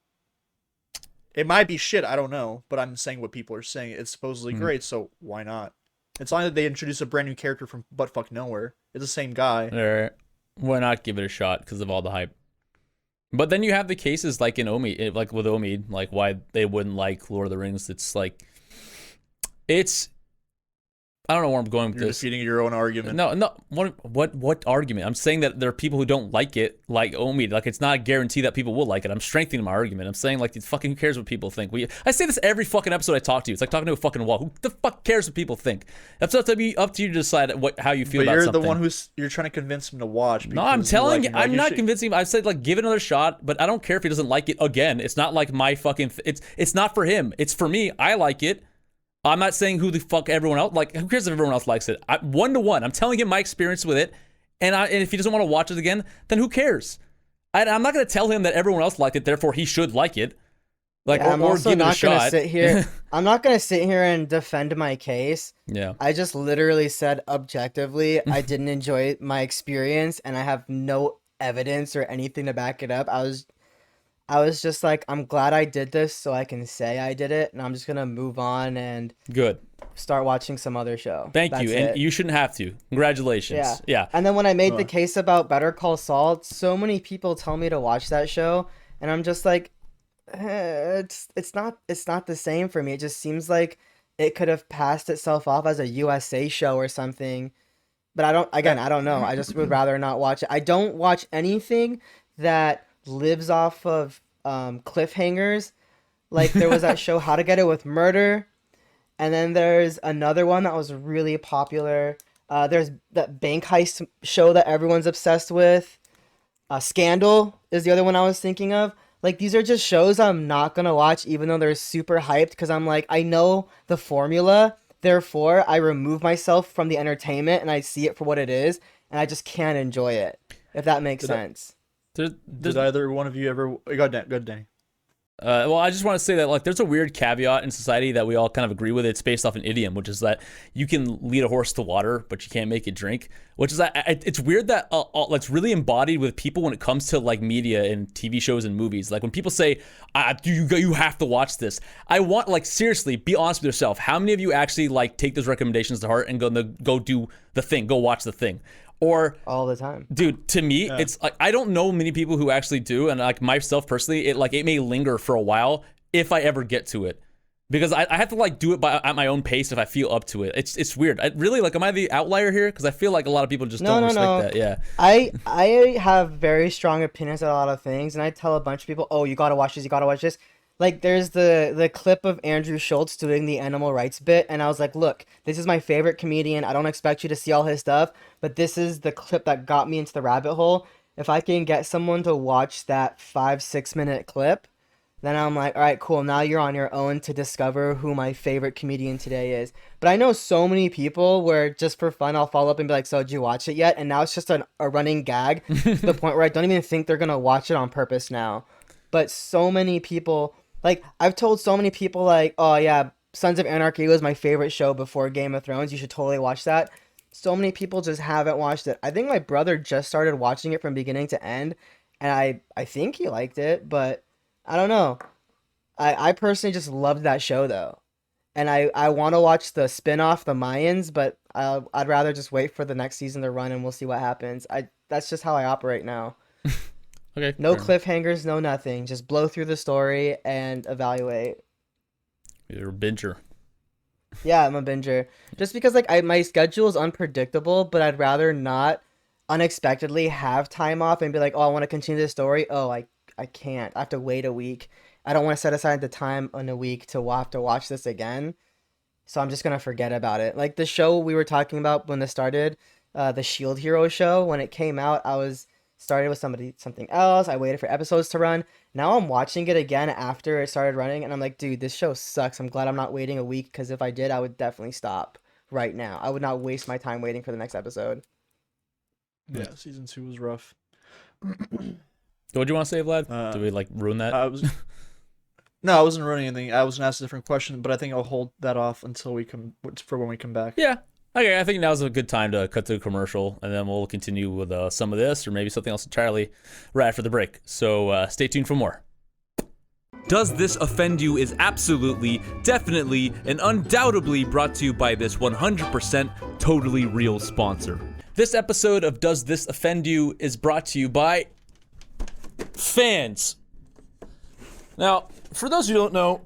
It might be shit, I don't know, but I'm saying what people are saying. It's supposedly great, so why not? It's not that they introduce a brand new character from buttfuck nowhere. It's the same guy. All right. Why not give it a shot because of all the hype? But then you have the cases like in Omid, like with Omid, like why they wouldn't like Lord of the Rings. It's like, I don't know where I'm going with You're this. defeating your own argument. No. What argument? I'm saying that there are people who don't like it, like Omid. Like, it's not a guarantee that people will like it. I'm strengthening my argument. I'm saying, like, fucking who cares what people think? I say this every fucking episode I talk to you. It's like talking to a fucking wall. Who the fuck cares what people think? That's up to you to decide how you feel But about you're something. the one you're trying to convince him to watch. No, I'm because telling you, like I'm not convincing him. I've said, like, give it another shot, but I don't care if he doesn't like it again. It's not like my fucking... It's not for him. It's for me. I like it. I'm not saying who the fuck everyone else... Like, who cares if everyone else likes it? 1-to-1. I'm telling him my experience with it, and if he doesn't want to watch it again, then who cares? I'm not going to tell him that everyone else liked it, therefore he should like it. Like, Yeah, I'm or also give it a not gonna shot. sit here. I'm not gonna sit here and defend my case. Yeah. I just literally said objectively I didn't enjoy my experience, and I have no evidence or anything to back it up. I was just like, I'm glad I did this so I can say I did it, and I'm just gonna move on and Good. start watching some other show. Thank That's you. it. And you shouldn't have to. Congratulations. Yeah. And then when I made the case about Better Call Saul, so many people tell me to watch that show, and I'm just like, it's not the same for me. It just seems like it could have passed itself off as a USA show or something. But I don't know. I just would rather not watch it. I don't watch anything that lives off of cliffhangers. Like, there was that show How to Get Away with Murder, and then there's another one that was really popular. There's that bank heist show that everyone's obsessed with. Scandal is the other one I was thinking of. Like, these are just shows I'm not gonna watch, even though they're super hyped, because I'm like, I know the formula, therefore I remove myself from the entertainment and I see it for what it is, and I just can't enjoy it. if that makes Did I- sense. Did either one of you ever go Danny? Well, I just want to say that like there's a weird caveat in society that we all kind of agree with. It's based off an idiom, which is that you can lead a horse to water, but you can't make it drink. Which is that it's weird that that's really embodied with people when it comes to like media and TV shows and movies. Like when people say, you have to watch this." I want like seriously, be honest with yourself. How many of you actually like take those recommendations to heart and go do the thing, go watch the thing? Or All the time. dude, to me, it's like I don't know many people who actually do, and like myself personally, it may linger for a while if I ever get to it, because I have to like do it at my own pace if I feel up to it. It's weird. I really like. Am I the outlier here? Because I feel like a lot of people just don't respect that. Yeah. I have very strong opinions on a lot of things, and I tell a bunch of people, "Oh, you gotta watch this. You gotta watch this." Like, there's the clip of Andrew Schultz doing the animal rights bit, and I was like, "Look, this is my favorite comedian. I don't expect you to see all his stuff, but this is the clip that got me into the rabbit hole. If I can get someone to watch that 5-6 minute clip, then I'm like, all right, cool. Now you're on your own to discover who my favorite comedian today is." But I know so many people where just for fun, I'll follow up and be like, "So did you watch it yet?" And now it's just a running gag to the point where I don't even think they're going to watch it on purpose now. But so many people, like I've told so many people like, "Oh yeah, Sons of Anarchy was my favorite show before Game of Thrones. You should totally watch that." So many people just haven't watched it. I think my brother just started watching it from beginning to end, and I think he liked it, but I don't know. I personally just loved that show though. And I want to watch the spin-off, The Mayans, but I'd rather just wait for the next season to run and we'll see what happens. That's just how I operate now. Okay. No cliffhangers, no nothing. Just blow through the story and evaluate. You're a binger. Yeah, I'm a binger. Just because like my schedule is unpredictable, but I'd rather not unexpectedly have time off and be like, "Oh, I want to continue this story." Oh, I can't. I have to wait a week. I don't want to set aside the time in a week to have to watch this again. So I'm just going to forget about it. Like the show we were talking about when this started, the Shield Hero show, when it came out, I was started with something else. I waited for episodes to run. Now I'm watching it again after it started running, and I'm like, dude, this show sucks. I'm glad I'm not waiting a week, because if I did, I would definitely stop right now. I would not waste my time waiting for the next episode. Yeah, season 2 was rough. What do you want to say, Vlad? Did we like ruin that? No, I wasn't ruining anything. I was gonna ask a different question, but I think I'll hold that off until for when we come back. Yeah. Okay, I think now's a good time to cut to a commercial, and then we'll continue with some of this, or maybe something else entirely right after the break. So stay tuned for more. Does This Offend You is absolutely, definitely, and undoubtedly brought to you by this 100% totally real sponsor. This episode of Does This Offend You is brought to you by fans. Now, for those who don't know,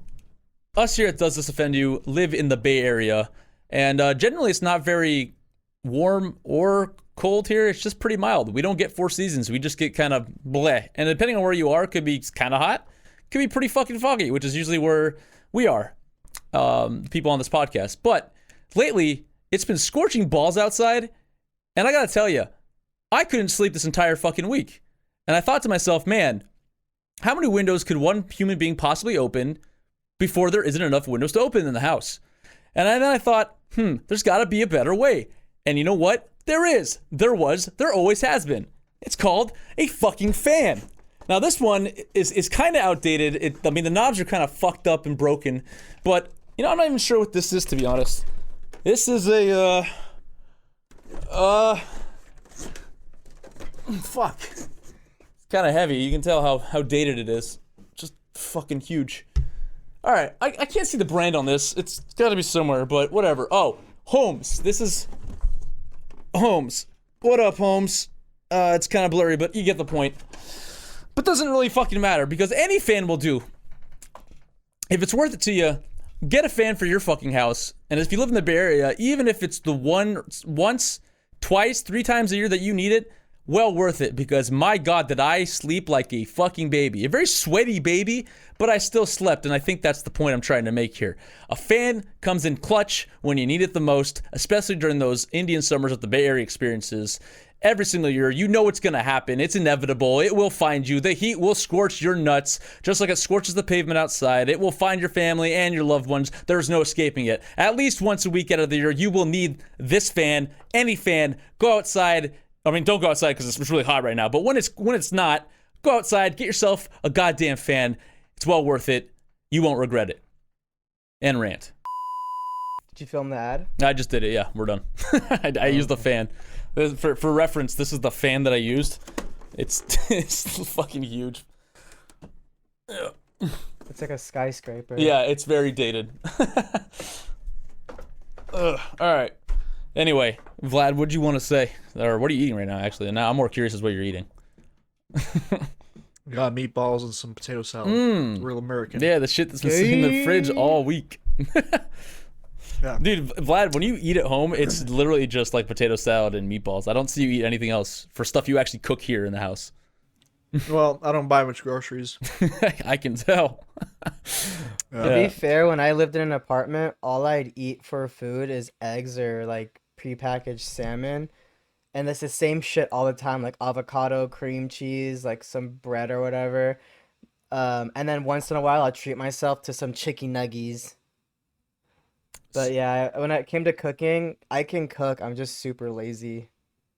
us here at Does This Offend You live in the Bay Area, and generally it's not very warm or cold here. It's just pretty mild. We don't get 4 seasons. We just get kind of bleh. And depending on where you are, it could be kind of hot. It could be pretty fucking foggy, which is usually where we are, people on this podcast. But lately, it's been scorching balls outside, and I gotta tell you, I couldn't sleep this entire fucking week. And I thought to myself, man, how many windows could one human being possibly open before there isn't enough windows to open in the house? And then I thought, there's gotta be a better way. And you know what? There is. There was. There always has been. It's called a fucking fan. Now this one is kind of outdated. I mean, the knobs are kind of fucked up and broken. But, you know, I'm not even sure what this is, to be honest. This is a, fuck. It's kind of heavy. You can tell how dated it is. Just fucking huge. All right, I can't see the brand on this. It's got to be somewhere, but whatever. Oh, Holmes. This is Holmes. What up, Holmes? It's kind of blurry, but you get the point. But doesn't really fucking matter, because any fan will do. If it's worth it to you, get a fan for your fucking house. And if you live in the Bay Area, even if it's the once, twice, 3 times a year that you need it, well worth it, because my God, did I sleep like a fucking baby. A very sweaty baby, but I still slept, and I think that's the point I'm trying to make here. A fan comes in clutch when you need it the most, especially during those Indian summers that the Bay Area experiences. Every single year, you know what's going to happen. It's inevitable. It will find you. The heat will scorch your nuts, just like it scorches the pavement outside. It will find your family and your loved ones. There's no escaping it. At least once a week out of the year, you will need this fan, any fan. Go outside, I mean, don't go outside because it's really hot right now. But when it's not, go outside, get yourself a goddamn fan. It's well worth it. You won't regret it. End rant. Did you film the ad? I just did it. Yeah, we're done. I used the fan. For reference, this is the fan that I used. It's fucking huge. It's like a skyscraper. Yeah, it's very dated. All right. Anyway, Vlad, what do you want to say? Or what are you eating right now, actually? Now I'm more curious as what you're eating. Got meatballs and some potato salad. Real American. Yeah, the shit that's been sitting in the fridge all week. Yeah. Dude, Vlad, when you eat at home, it's literally just like potato salad and meatballs. I don't see you eat anything else for stuff you actually cook here in the house. Well, I don't buy much groceries. I can tell. To be fair, when I lived in an apartment, all I'd eat for food is eggs or like prepackaged salmon. And it's the same shit all the time, like avocado, cream cheese, like some bread or whatever. And then once in a while, I'll treat myself to some chicken nuggies. But yeah, when it came to cooking, I can cook. I'm just super lazy.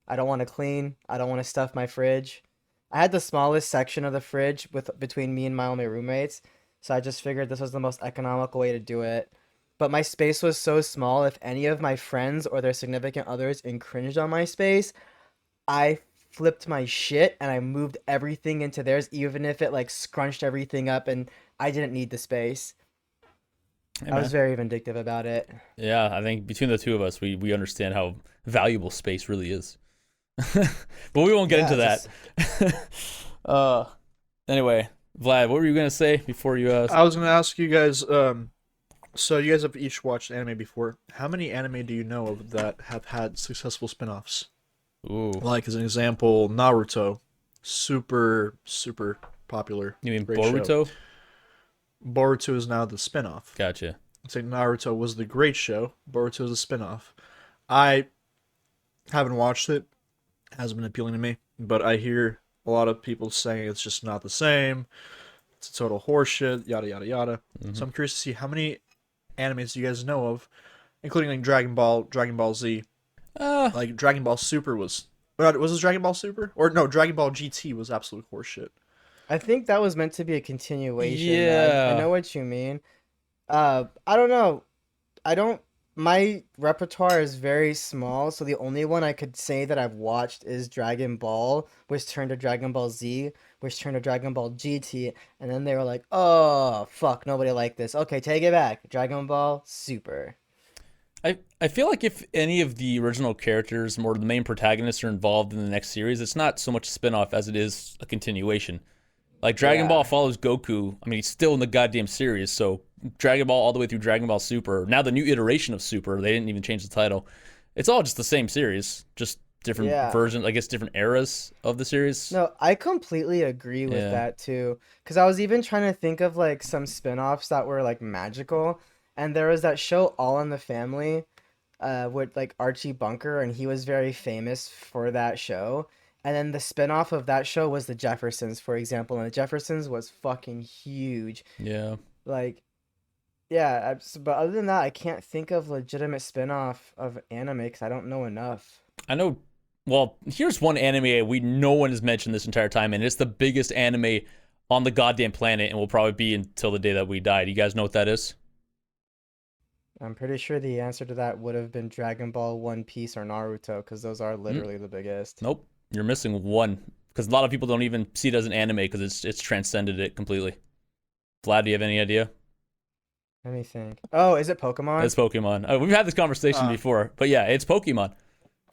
I don't want to clean. I don't want to stuff my fridge. I had the smallest section of the fridge between me and my only roommates, so I just figured this was the most economical way to do it. But my space was so small, if any of my friends or their significant others infringed on my space, I flipped my shit and I moved everything into theirs, even if it like scrunched everything up and I didn't need the space. Hey, I was very vindictive about it. Yeah, I think between the two of us, we understand how valuable space really is. But we won't get into that. Anyway, Vlad, what were you going to say before you I was going to ask you guys, so you guys have each watched anime before. How many anime do you know of that have had successful spin-offs? Ooh. Like, as an example, Naruto. Super, super popular. You mean Great Boruto? show. Boruto is now the spin-off. Gotcha. I'd say Naruto was the great show. Boruto is a spin-off. I haven't watched it. Hasn't been appealing to me. But I hear a lot of people saying it's just not the same. It's a total horseshit, yada, yada, yada. Mm-hmm. So I'm curious to see how many animes you guys know of, including like Dragon Ball Z. Like Dragon Ball Super was it Dragon Ball Super? Or no, Dragon Ball GT was absolute horseshit. I think that was meant to be a continuation. Yeah. I know what you mean. I don't know. My repertoire is very small, so the only one I could say that I've watched is Dragon Ball, which turned to Dragon Ball Z, which turned to Dragon Ball GT, and then they were like, oh, fuck, nobody liked this. Okay, take it back. Dragon Ball Super. I feel like if any of the original characters, more the main protagonists, are involved in the next series, it's not so much a spin-off as it is a continuation. Like, Dragon Ball follows Goku. I mean, he's still in the goddamn series, so Dragon Ball all the way through Dragon Ball Super. Now the new iteration of Super, they didn't even change the title. It's all just the same series, just different versions, I guess different eras of the series. No, I completely agree with that, too. Because I was even trying to think of, like, some spin-offs that were, like, magical. And there was that show All in the Family with, like, Archie Bunker, and he was very famous for that show. And then the spin-off of that show was The Jeffersons, for example. And The Jeffersons was fucking huge. Yeah. Like, yeah, but other than that, I can't think of legitimate spin-off of anime because I don't know enough. I know, well, here's one anime no one has mentioned this entire time, and it's the biggest anime on the goddamn planet and will probably be until the day that we die. Do you guys know what that is? I'm pretty sure the answer to that would have been Dragon Ball, One Piece, or Naruto because those are literally the biggest. Nope. You're missing one, because a lot of people don't even see it as an anime because it's transcended it completely. Vlad, do you have any idea? Let me think. Oh, is it Pokemon? It's Pokemon. We've had this conversation before, but yeah, it's Pokemon.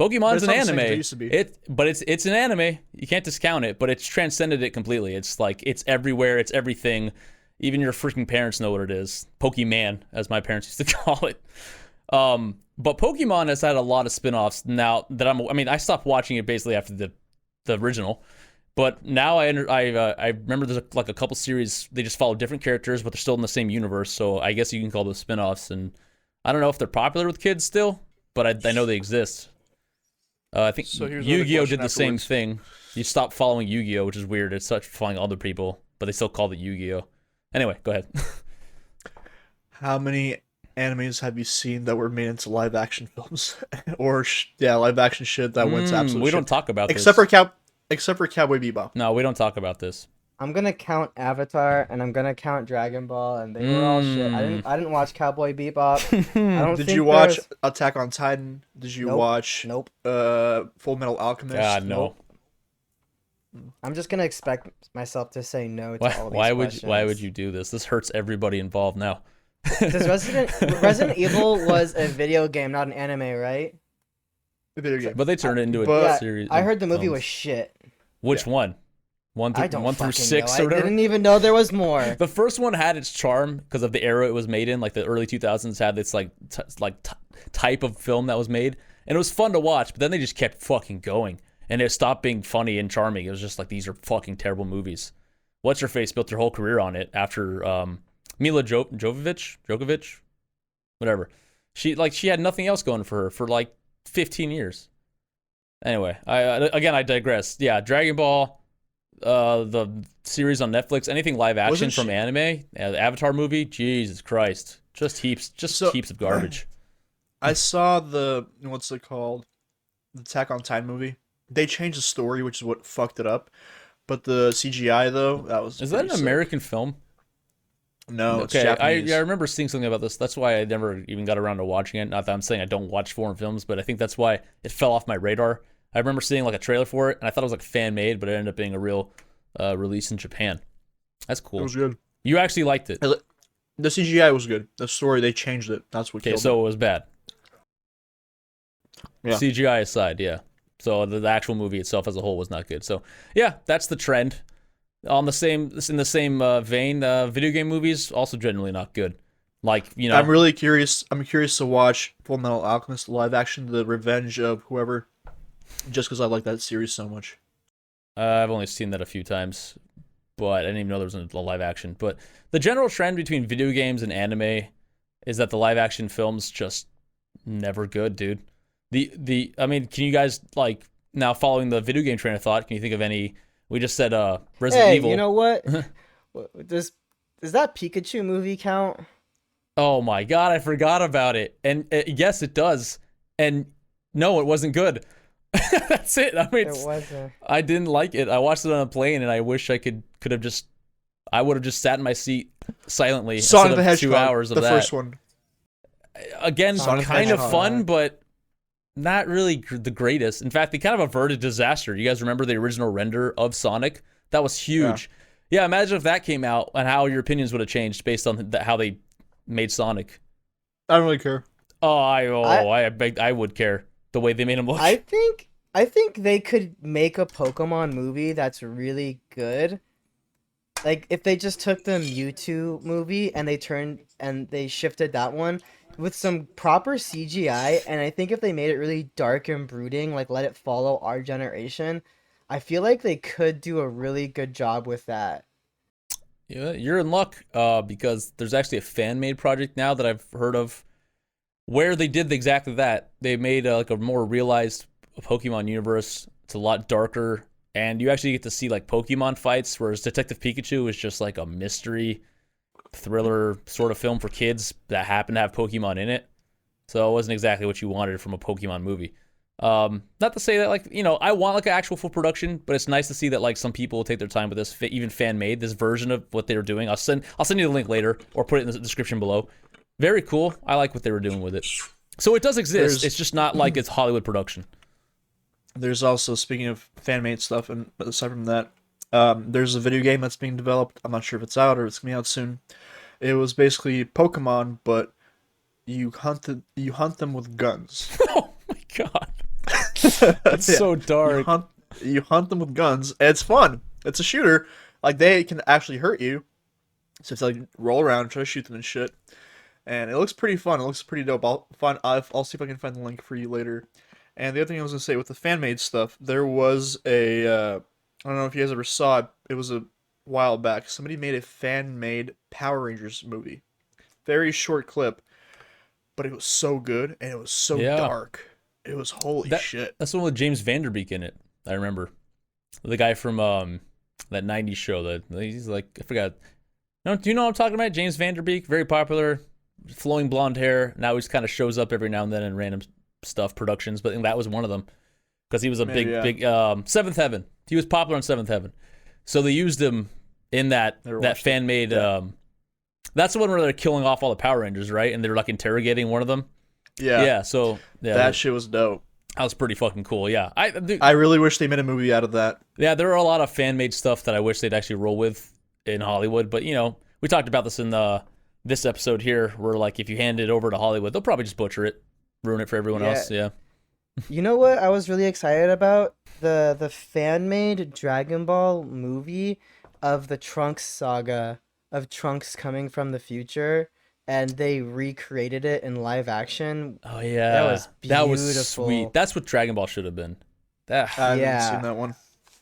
Pokemon's an anime. It's an anime. You can't discount it, but it's transcended it completely. It's like it's everywhere. It's everything. Even your freaking parents know what it is. Pokemon, as my parents used to call it. But Pokemon has had a lot of spin-offs now that I stopped watching it basically after the original. But now I remember there's like a couple series, they just follow different characters, but they're still in the same universe. So I guess you can call those spin-offs. And I don't know if they're popular with kids still, but I know they exist. I think Yu-Gi-Oh! Did the same thing. You stop following Yu-Gi-Oh!, which is weird. It's such following other people, but they still call it Yu-Gi-Oh! Anyway, go ahead. How many animes have you seen that were made into live action films, or live action shit that went to absolute We shit? don't talk about except this. except for Cowboy Bebop. No, we don't talk about this. I'm gonna count Avatar and I'm gonna count Dragon Ball, and they were all shit. I didn't watch Cowboy Bebop. I don't Did think you watch there's- Attack on Titan? Did you Nope. watch Nope. Full Metal Alchemist? God, no. I'm just gonna expect myself to say no to Why, all these why would questions. why would you do this? This hurts everybody involved now. Because Resident Evil was a video game, not an anime, right? The video game. But they turned it into a But- Yeah, series. I heard the movie films. was shit. Which one? One I through don't one through fucking 6 know. or I whatever. didn't even know there was more. The first one had its charm because of the era it was made in. Like the early 2000s had this type of film that was made, and it was fun to watch. But then they just kept fucking going, and it stopped being funny and charming. It was just like, these are fucking terrible movies. What's her face built her whole career on it after Mila Jovovich, whatever. She had nothing else going for her for like 15 years. Anyway, I digress. Yeah, Dragon Ball, the series on Netflix, anything live action Wasn't from she- anime, the Avatar movie, Jesus Christ, just heaps of garbage. I saw the what's it called, the Attack on Titan movie. They changed the story, which is what fucked it up. But the CGI though, that was Is that an pretty sick. American film? No, it's Okay, Japanese. I remember seeing something about this. That's why I never even got around to watching it. Not that I'm saying I don't watch foreign films, but I think that's why it fell off my radar. I remember seeing like a trailer for it, and I thought it was like fan made, but it ended up being a real release in Japan. That's It cool. was good. You actually liked it. The CGI was good. The story, they changed it. That's what Okay, killed so it was bad. Yeah. CGI aside, yeah. So the actual movie itself as a whole was not good. So yeah, that's the trend. In the same vein, video game movies also generally not good. Like, you know, I'm really curious. I'm curious to watch Full Metal Alchemist live action, The Revenge of Whoever, just because I like that series so much. I've only seen that a few times, but I didn't even know there was a live action. But the general trend between video games and anime is that the live action films just never good, dude. I mean, can you guys, like, now following the video game train of thought, can you think of any? We just said Resident Hey, Evil. you know what? Does that Pikachu movie count? Oh my god, I forgot about it. And yes, it does. And no, it wasn't good. That's it. I mean, It wasn't. I didn't like it. I watched it on a plane, and I wish I could have just. I would have just sat in my seat silently Sonic instead the of 2 Hedgehog, hours of the that. first one. Again, Sonic the kind of Hedgehog. fun, but not really the greatest. In fact, they kind of averted disaster. You guys remember the original render of Sonic? That was huge. Yeah, imagine if that came out and how your opinions would have changed based on how they made Sonic. I don't really care. I would care the way they made him look. I think they could make a Pokemon movie that's really good. Like if they just took the Mewtwo movie and they shifted that one with some proper CGI, and I think if they made it really dark and brooding, like let it follow our generation, I feel like they could do a really good job with that. Yeah, you're in luck because there's actually a fan-made project now that I've heard of where they did exactly that. They made like a more realized Pokemon universe. It's a lot darker, and you actually get to see like Pokemon fights, whereas Detective Pikachu is just like a mystery thriller sort of film for kids that happen to have Pokemon in it. So it wasn't exactly what you wanted from a Pokemon movie. Not to say that, like, you know, I want like an actual full production, but it's nice to see that like some people will take their time with this, even fan made this version of what they were doing. I'll send you the link later or put it in the description below. Very cool. I like what they were doing with it. So it does exist. It's just not like it's Hollywood production. There's also, speaking of fan-made stuff, and aside from that, there's a video game that's being developed. I'm not sure if it's out or it's coming out soon. It was basically Pokemon, but you hunt them with guns. Oh my god, that's Yeah. so dark. You hunt them with guns, and it's fun. It's a shooter. Like, they can actually hurt you. So it's like roll around, try to shoot them and shit. And it looks pretty fun. It looks pretty dope. I'll see if I can find the link for you later. And the other thing I was gonna say with the fan made stuff, there was a I don't know if you guys ever saw it. It was a while back. Somebody made a fan made Power Rangers movie. Very short clip, but it was so good and it was so Yeah. dark. It was holy shit. That's the one with James Vanderbeek in it. I remember the guy from that '90s show that he's like, I forgot. No, do you know what I'm talking about? James Vanderbeek, very popular flowing blonde hair. Now he just kind of shows up every now and then in random stuff, productions, but that was one of them because he was a big Seventh Heaven. He was popular on Seventh Heaven, so they used him in that fan made. That's the one where they're killing off all the Power Rangers, right? And they're like interrogating one of them. Yeah. So that shit was dope. That was pretty fucking cool. Yeah, I really wish they made a movie out of that. Yeah, there are a lot of fan made stuff that I wish they'd actually roll with in Hollywood, but we talked about this in this episode here, where like if you hand it over to Hollywood, they'll probably just butcher it, ruin it for everyone else. Yeah. You know what I was really excited about? The fan made Dragon Ball movie of the Trunks saga of Trunks coming from the future, and they recreated it in live action. Oh yeah, that was beautiful. That was sweet. That's what Dragon Ball should have been. I haven't seen that one.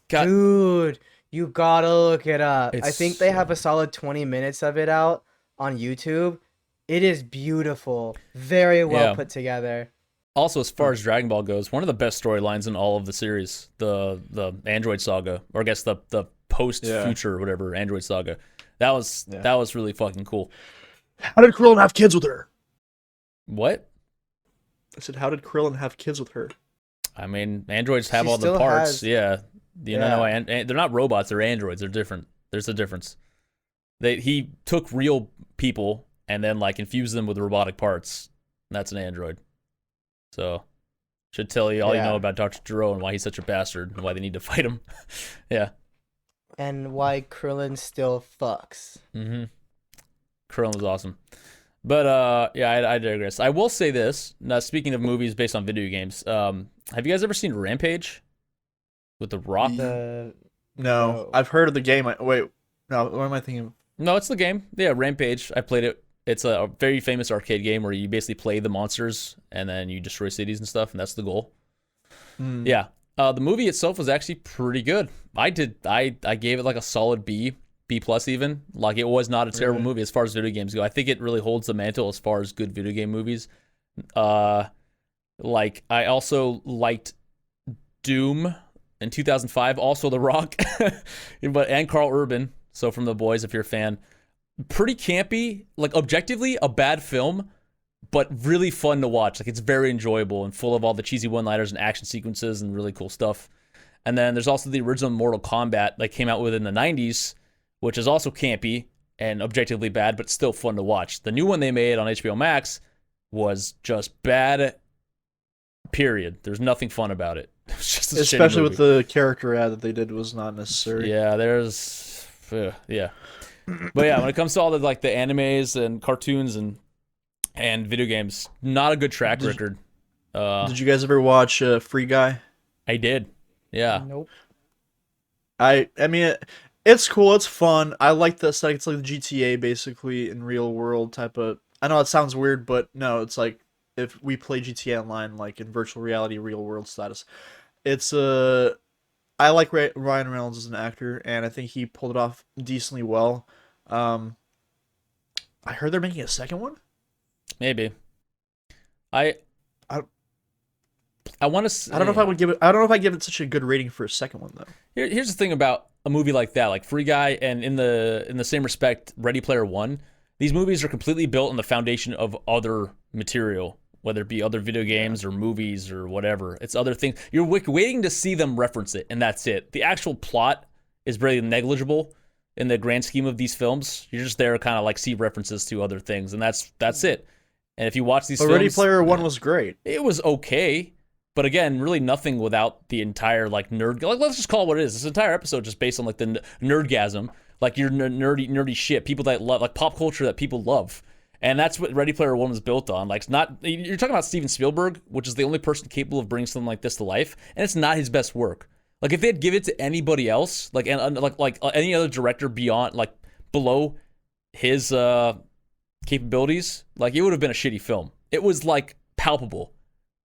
Dude, you gotta look it up. I think they have a solid 20 minutes of it out on YouTube. It is beautiful, very well put together. Also, as far as Dragon Ball goes, one of the best storylines in all of the series, the Android Saga, or I guess the post future or whatever Android Saga, that was really fucking cool. How did Krillin have kids with her? What? I said, how did Krillin have kids with her? I mean, androids have all the parts. They're not robots. They're androids. They're different. There's a difference. He took real people and then like infused them with robotic parts. And that's an android. So, should tell you all you know about Dr. Gero and why he's such a bastard and why they need to fight him. Yeah. And why Krillin still fucks. Mm-hmm. Krillin was awesome. But, I digress. I will say this. Now, speaking of movies based on video games, have you guys ever seen Rampage? With The Rock? No. I've heard of the game. Wait. No, what am I thinking? No, it's the game. Yeah, Rampage. I played it. It's a very famous arcade game where you basically play the monsters and then you destroy cities and stuff, and that's the goal. Yeah. The movie itself was actually pretty good. I gave it like a solid B plus even. Like, it was not a terrible movie as far as video games go. I think it really holds the mantle as far as good video game movies. Like, I also liked Doom in 2005, also The Rock, and Carl Urban. So from The Boys, if you're a fan. Pretty campy, like objectively a bad film, but really fun to watch. Like, it's very enjoyable and full of all the cheesy one-liners and action sequences and really cool stuff. And then there's also the original Mortal Kombat that came out within the 90s, which is also campy and objectively bad, but still fun to watch. The new one they made on HBO Max was just bad, period. There's nothing fun about it. It's just especially with the character ad that they did was not necessary. Yeah, But yeah, when it comes to all the like the animes and cartoons and video games, not a good track record. Did you guys ever watch Free Guy? I did. Yeah. Nope. I mean, it's cool. It's fun. I like the aesthetic. It's like the GTA basically in real world type of. I know it sounds weird, but no, it's like if we play GTA Online, like in virtual reality, real world status. It's I like Ryan Reynolds as an actor, and I think he pulled it off decently well. I heard they're making a second one. Maybe. I want to. I don't know if I would give it. I don't know if I give it such a good rating for a second one though. Here's the thing about a movie like that, like Free Guy, and in the same respect, Ready Player One. These movies are completely built on the foundation of other material, whether it be other video games or movies or whatever. It's other things. You're waiting to see them reference it, and that's it. The actual plot is very negligible in the grand scheme of these films. You're just there to kind of like see references to other things, and that's it. And if you watch these films, Ready Player One was great. It was okay, but again, really nothing without the entire like nerd. Like, let's just call it what it is. This entire episode just based on like the nerdgasm, like your nerdy shit. People that love like pop culture that people love. And that's what Ready Player One was built on. Like, you're talking about Steven Spielberg, which is the only person capable of bringing something like this to life, and it's not his best work. Like, if they'd give it to anybody else, like any other director beyond, like, below his capabilities, like, it would have been a shitty film. It was like palpable,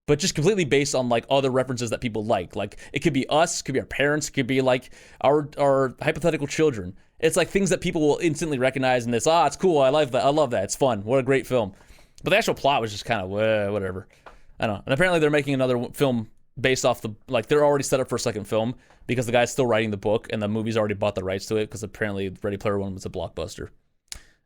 but just completely based on like other references that people like. Like, it could be us, it could be our parents, it could be like our hypothetical children. It's like things that people will instantly recognize, and it's cool. I love that. It's fun. What a great film. But the actual plot was just kind of whatever. I don't know. And apparently they're making another film based off they're already set up for a second film because the guy's still writing the book and the movie's already bought the rights to it because apparently Ready Player One was a blockbuster.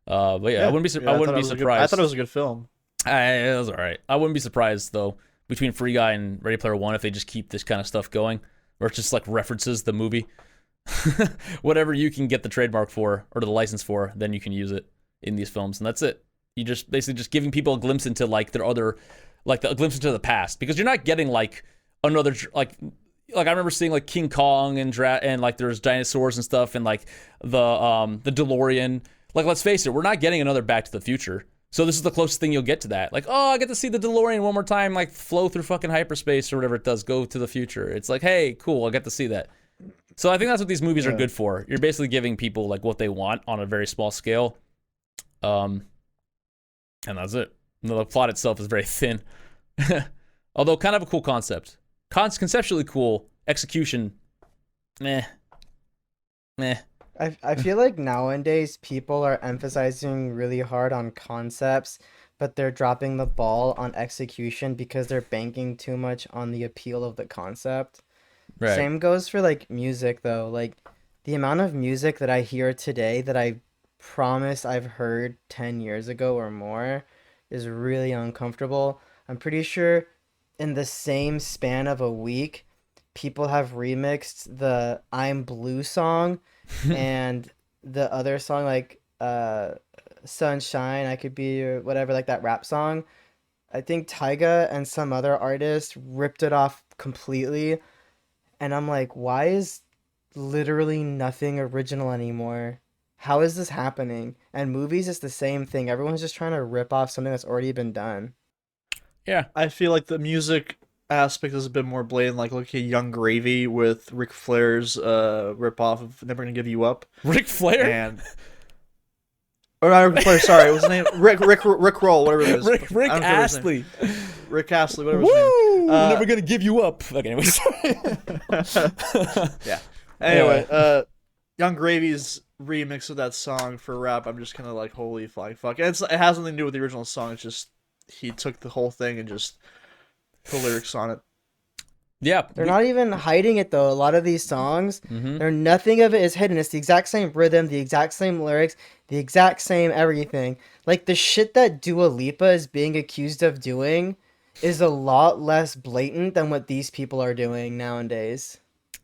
But yeah, I wouldn't be. I wouldn't be surprised. I thought it was a good film. It was all right. I wouldn't be surprised though between Free Guy and Ready Player One if they just keep this kind of stuff going, or it's just like references the movie. Whatever you can get the trademark for or the license for, then you can use it in these films, and that's it. You just basically just giving people a glimpse into like their other, like a glimpse into the past, because you're not getting like another like I remember seeing like King Kong and like there's dinosaurs and stuff and like the DeLorean. Like, let's face it, we're not getting another Back to the Future. So this is the closest thing you'll get to that. Like, oh, I get to see the DeLorean one more time, like flow through fucking hyperspace or whatever it does, go to the future. It's like, hey, cool, I get to see that. So I think that's what these movies are good for. You're basically giving people like what they want on a very small scale. And that's it. The plot itself is very thin. Although kind of a cool concept. Conceptually cool. Execution, meh. I feel like nowadays people are emphasizing really hard on concepts, but they're dropping the ball on execution because they're banking too much on the appeal of the concept. Right. Same goes for like music though. Like the amount of music that I hear today that I promise I've heard 10 years ago or more is really uncomfortable. I'm pretty sure in the same span of a week, people have remixed the I'm Blue song and the other song like Sunshine, I Could Be or whatever, like that rap song. I think Tyga and some other artist ripped it off completely. And I'm like, why is literally nothing original anymore? How is this happening? And movies is the same thing. Everyone's just trying to rip off something that's already been done. Yeah. I feel like the music aspect is a bit more blatant. Like, look at Young Gravy with Ric Flair's rip off of Never Gonna Give You Up. Ric Flair? And or not Ric Flair, sorry, what was his name? Rick Roll, whatever it is. Rick Astley. Rick Astley, whatever his name. Never Gonna Give You Up. Okay, anyways. Yeah. Anyway, Young Gravy's remix of that song for rap, I'm just kind of like, holy fuck. It has nothing to do with the original song. It's just he took the whole thing and just put lyrics on it. Yeah. They're not even hiding it though. A lot of these songs, nothing of it is hidden. It's the exact same rhythm, the exact same lyrics, the exact same everything. Like the shit that Dua Lipa is being accused of doing is a lot less blatant than what these people are doing nowadays.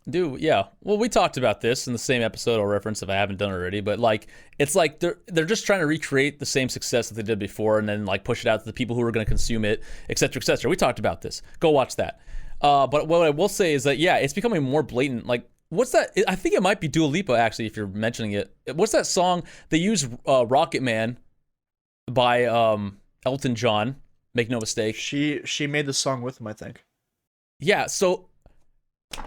Dude, yeah. Well, we talked about this in the same episode I'll reference if I haven't done it already, but like it's like they're just trying to recreate the same success that they did before and then like push it out to the people who are going to consume it, etc., etc. We talked about this. Go watch that. But what I will say is that yeah, it's becoming more blatant. Like what's that? I think it might be Dua Lipa actually if you're mentioning it. What's that song they use Rocket Man by Elton John, make no mistake. She made the song with him, I think. Yeah, so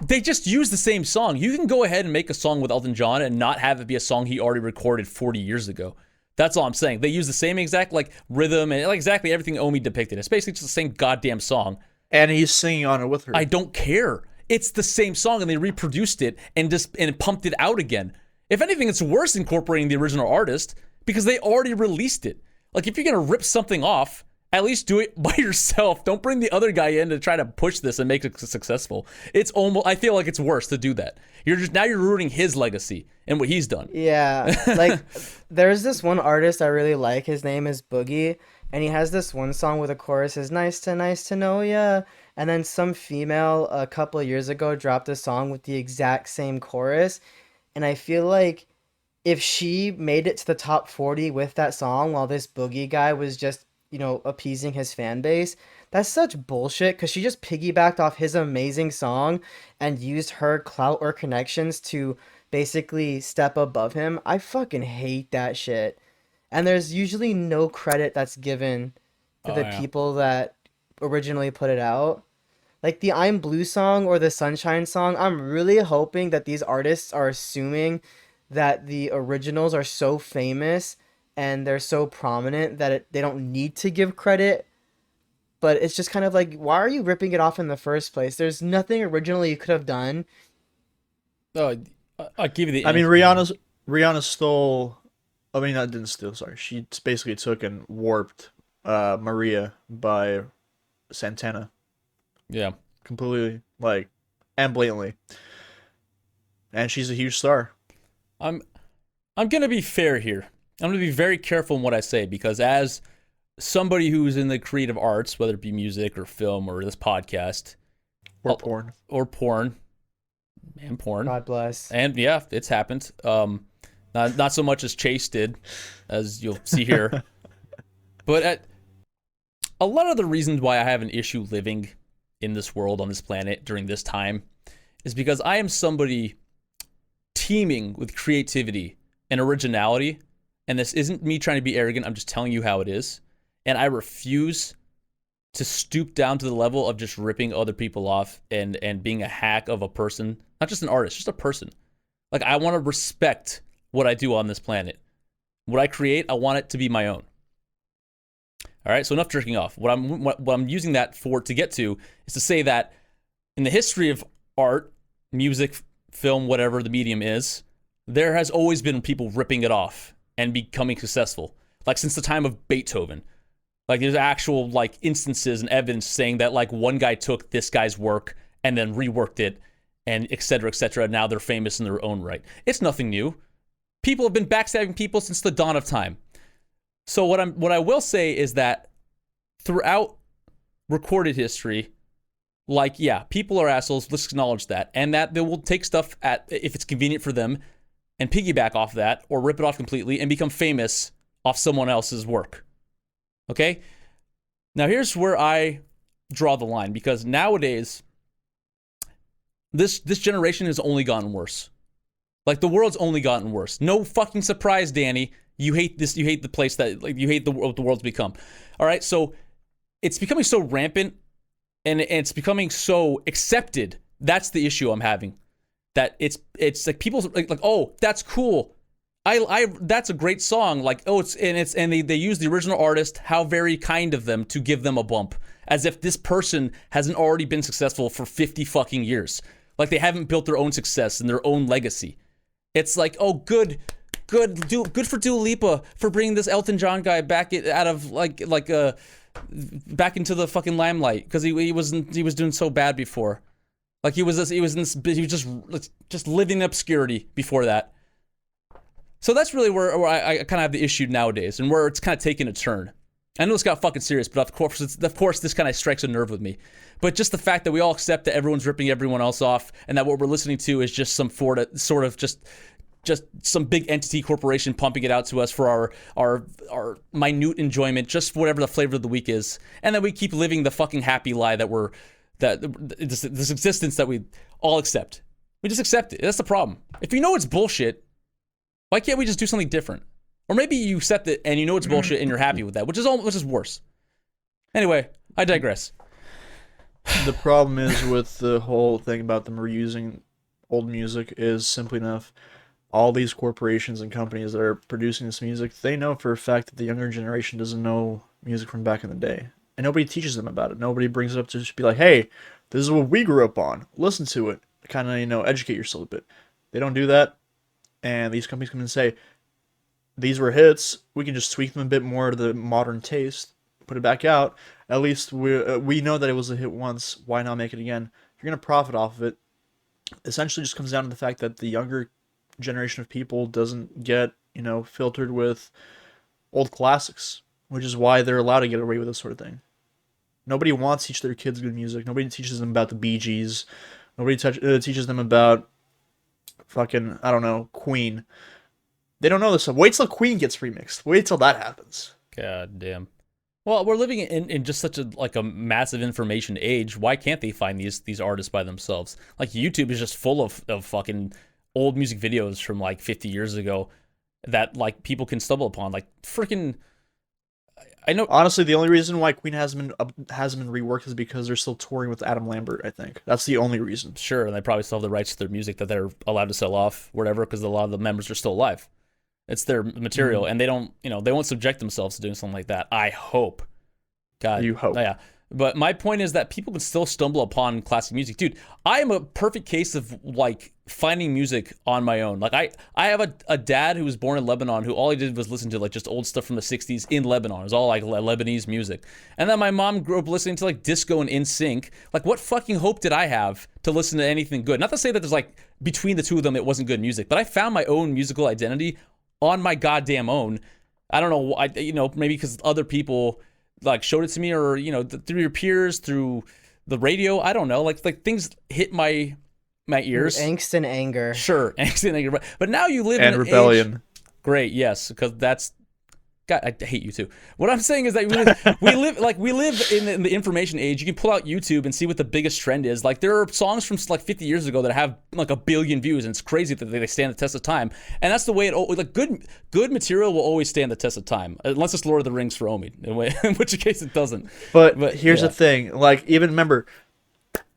they just use the same song. You can go ahead and make a song with Elton John and not have it be a song he already recorded 40 years ago. That's all I'm saying. They use the same exact like rhythm and like exactly everything Omid depicted. It's basically just the same goddamn song. And he's singing on it with her. I don't care. It's the same song and they reproduced it and pumped it out again. If anything, it's worse incorporating the original artist because they already released it. Like if you're gonna rip something off, at least do it by yourself. Don't bring the other guy in to try to push this and make it successful. It's almost, I feel like it's worse to do that. Now you're ruining his legacy and what he's done. Yeah, like there's this one artist I really like. His name is Boogie, and he has this one song with a chorus is nice to know ya. And then some female a couple of years ago dropped a song with the exact same chorus. And I feel like if she made it to the top 40 with that song while this Boogie guy was just, appeasing his fan base, that's such bullshit because she just piggybacked off his amazing song and used her clout or connections to basically step above him. I fucking hate that shit. And there's usually no credit that's given to the people that originally put it out. Like the I'm Blue song or the Sunshine song, I'm really hoping that these artists are assuming that the originals are so famous and they're so prominent that they don't need to give credit. But it's just kind of like, why are you ripping it off in the first place? There's nothing originally you could have done. Oh, I'll give you the. I mean, Rihanna stole. I mean, didn't steal. Sorry, she basically took and warped Maria by Santana. Yeah, completely, and blatantly. And she's a huge star. I'm gonna be fair here. I'm going to be very careful in what I say, because as somebody who's in the creative arts, whether it be music or film or this podcast, Or porn. or porn, and porn, God bless. and yeah, it's happened. Not so much as Chase did, as you'll see here, but a lot of the reasons why I have an issue living in this world, on this planet during this time, is because I am somebody teeming with creativity and originality, and this isn't me trying to be arrogant, I'm just telling you how it is, and I refuse to stoop down to the level of just ripping other people off and being a hack of a person, not just an artist, just a person. Like, I want to respect what I do on this planet. What I create, I want it to be my own. All right, so enough jerking off. What I'm using that for to get to is to say that in the history of art, music, film, whatever the medium is, there has always been people ripping it off and becoming successful. Like, since the time of Beethoven. Like, there's actual, like, instances and evidence saying that, like, one guy took this guy's work and then reworked it, and et cetera, and now they're famous in their own right. It's nothing new. People have been backstabbing people since the dawn of time. So what I will say is that throughout recorded history, like, yeah, people are assholes, let's acknowledge that, and that they will take stuff if it's convenient for them and piggyback off that or rip it off completely and become famous off someone else's work. Okay? Now here's where I draw the line, because nowadays this generation has only gotten worse. Like, the world's only gotten worse. No fucking surprise, Danny. You hate this. You hate the place that, like, you hate what the world's become. All right, so it's becoming so rampant, and it's becoming so accepted. That's the issue I'm having. That it's like people like oh, that's cool. I that's a great song. Like, oh, they use the original artist. How very kind of them to give them a bump, as if this person hasn't already been successful for 50 fucking years. Like, they haven't built their own success and their own legacy. It's like, oh, good for Dua Lipa for bringing this Elton John guy back out of back into the fucking limelight, because he was doing so bad before. Like, he was just living in obscurity before that. So that's really where I kind of have the issue nowadays, and where it's kind of taking a turn. I know it's got fucking serious, but of course this kind of strikes a nerve with me. But just the fact that we all accept that everyone's ripping everyone else off, and that what we're listening to is just some sort of just some big entity corporation pumping it out to us for our minute enjoyment, just whatever the flavor of the week is, and then we keep living the fucking happy lie that this existence that we all accept. We just accept it. That's the problem. If you know it's bullshit, why can't we just do something different? Or maybe you accept it and you know it's bullshit and you're happy with that, which is worse. Anyway, I digress. The problem is with the whole thing about them reusing old music is simply enough. All these corporations and companies that are producing this music, they know for a fact that the younger generation doesn't know music from back in the day. And nobody teaches them about it. Nobody brings it up to just be like, hey, this is what we grew up on. Listen to it. Kind of, educate yourself a bit. They don't do that. And these companies come in and say, these were hits. We can just tweak them a bit more to the modern taste. Put it back out. At least we know that it was a hit once. Why not make it again? If you're going to profit off of it, essentially just comes down to the fact that the younger generation of people doesn't get, filtered with old classics, which is why they're allowed to get away with this sort of thing. Nobody wants to teach their kids good music. Nobody teaches them about the Bee Gees. Nobody teaches them about fucking, I don't know, Queen. They don't know this stuff. Wait till Queen gets remixed. Wait till that happens. God damn. Well, we're living in just such a massive information age. Why can't they find these artists by themselves? Like, YouTube is just full of fucking old music videos from like 50 years ago that like people can stumble upon. Like, freaking, I know. Honestly, the only reason why Queen hasn't been reworked is because they're still touring with Adam Lambert. I think that's the only reason. Sure, and they probably still have the rights to their music that they're allowed to sell off, whatever, because a lot of the members are still alive. It's their material, and they don't, they won't subject themselves to doing something like that. I hope. God, you hope. Yeah. But my point is that people can still stumble upon classic music. Dude, I am a perfect case of like finding music on my own. Like, I have a dad who was born in Lebanon who all he did was listen to like just old stuff from the 60s in Lebanon. It was all like Lebanese music. And then my mom grew up listening to like disco and NSYNC. Like, what fucking hope did I have to listen to anything good? Not to say that there's like between the two of them it wasn't good music, but I found my own musical identity on my goddamn own. I don't know, maybe because other people like showed it to me, or through your peers, through the radio. I don't know, like things hit my ears. Angst and anger. Sure, angst and anger. But now you live And in an rebellion. age. Great, yes, because that's. God, I hate you too. What I'm saying is that we live in the information age. You can pull out YouTube and see what the biggest trend is. Like, there are songs from like 50 years ago that have like 1 billion views, and it's crazy that they stand the test of time. And that's the way good material will always stand the test of time, unless it's Lord of the Rings for Omid, in which case it doesn't. But here's the thing, like, even remember,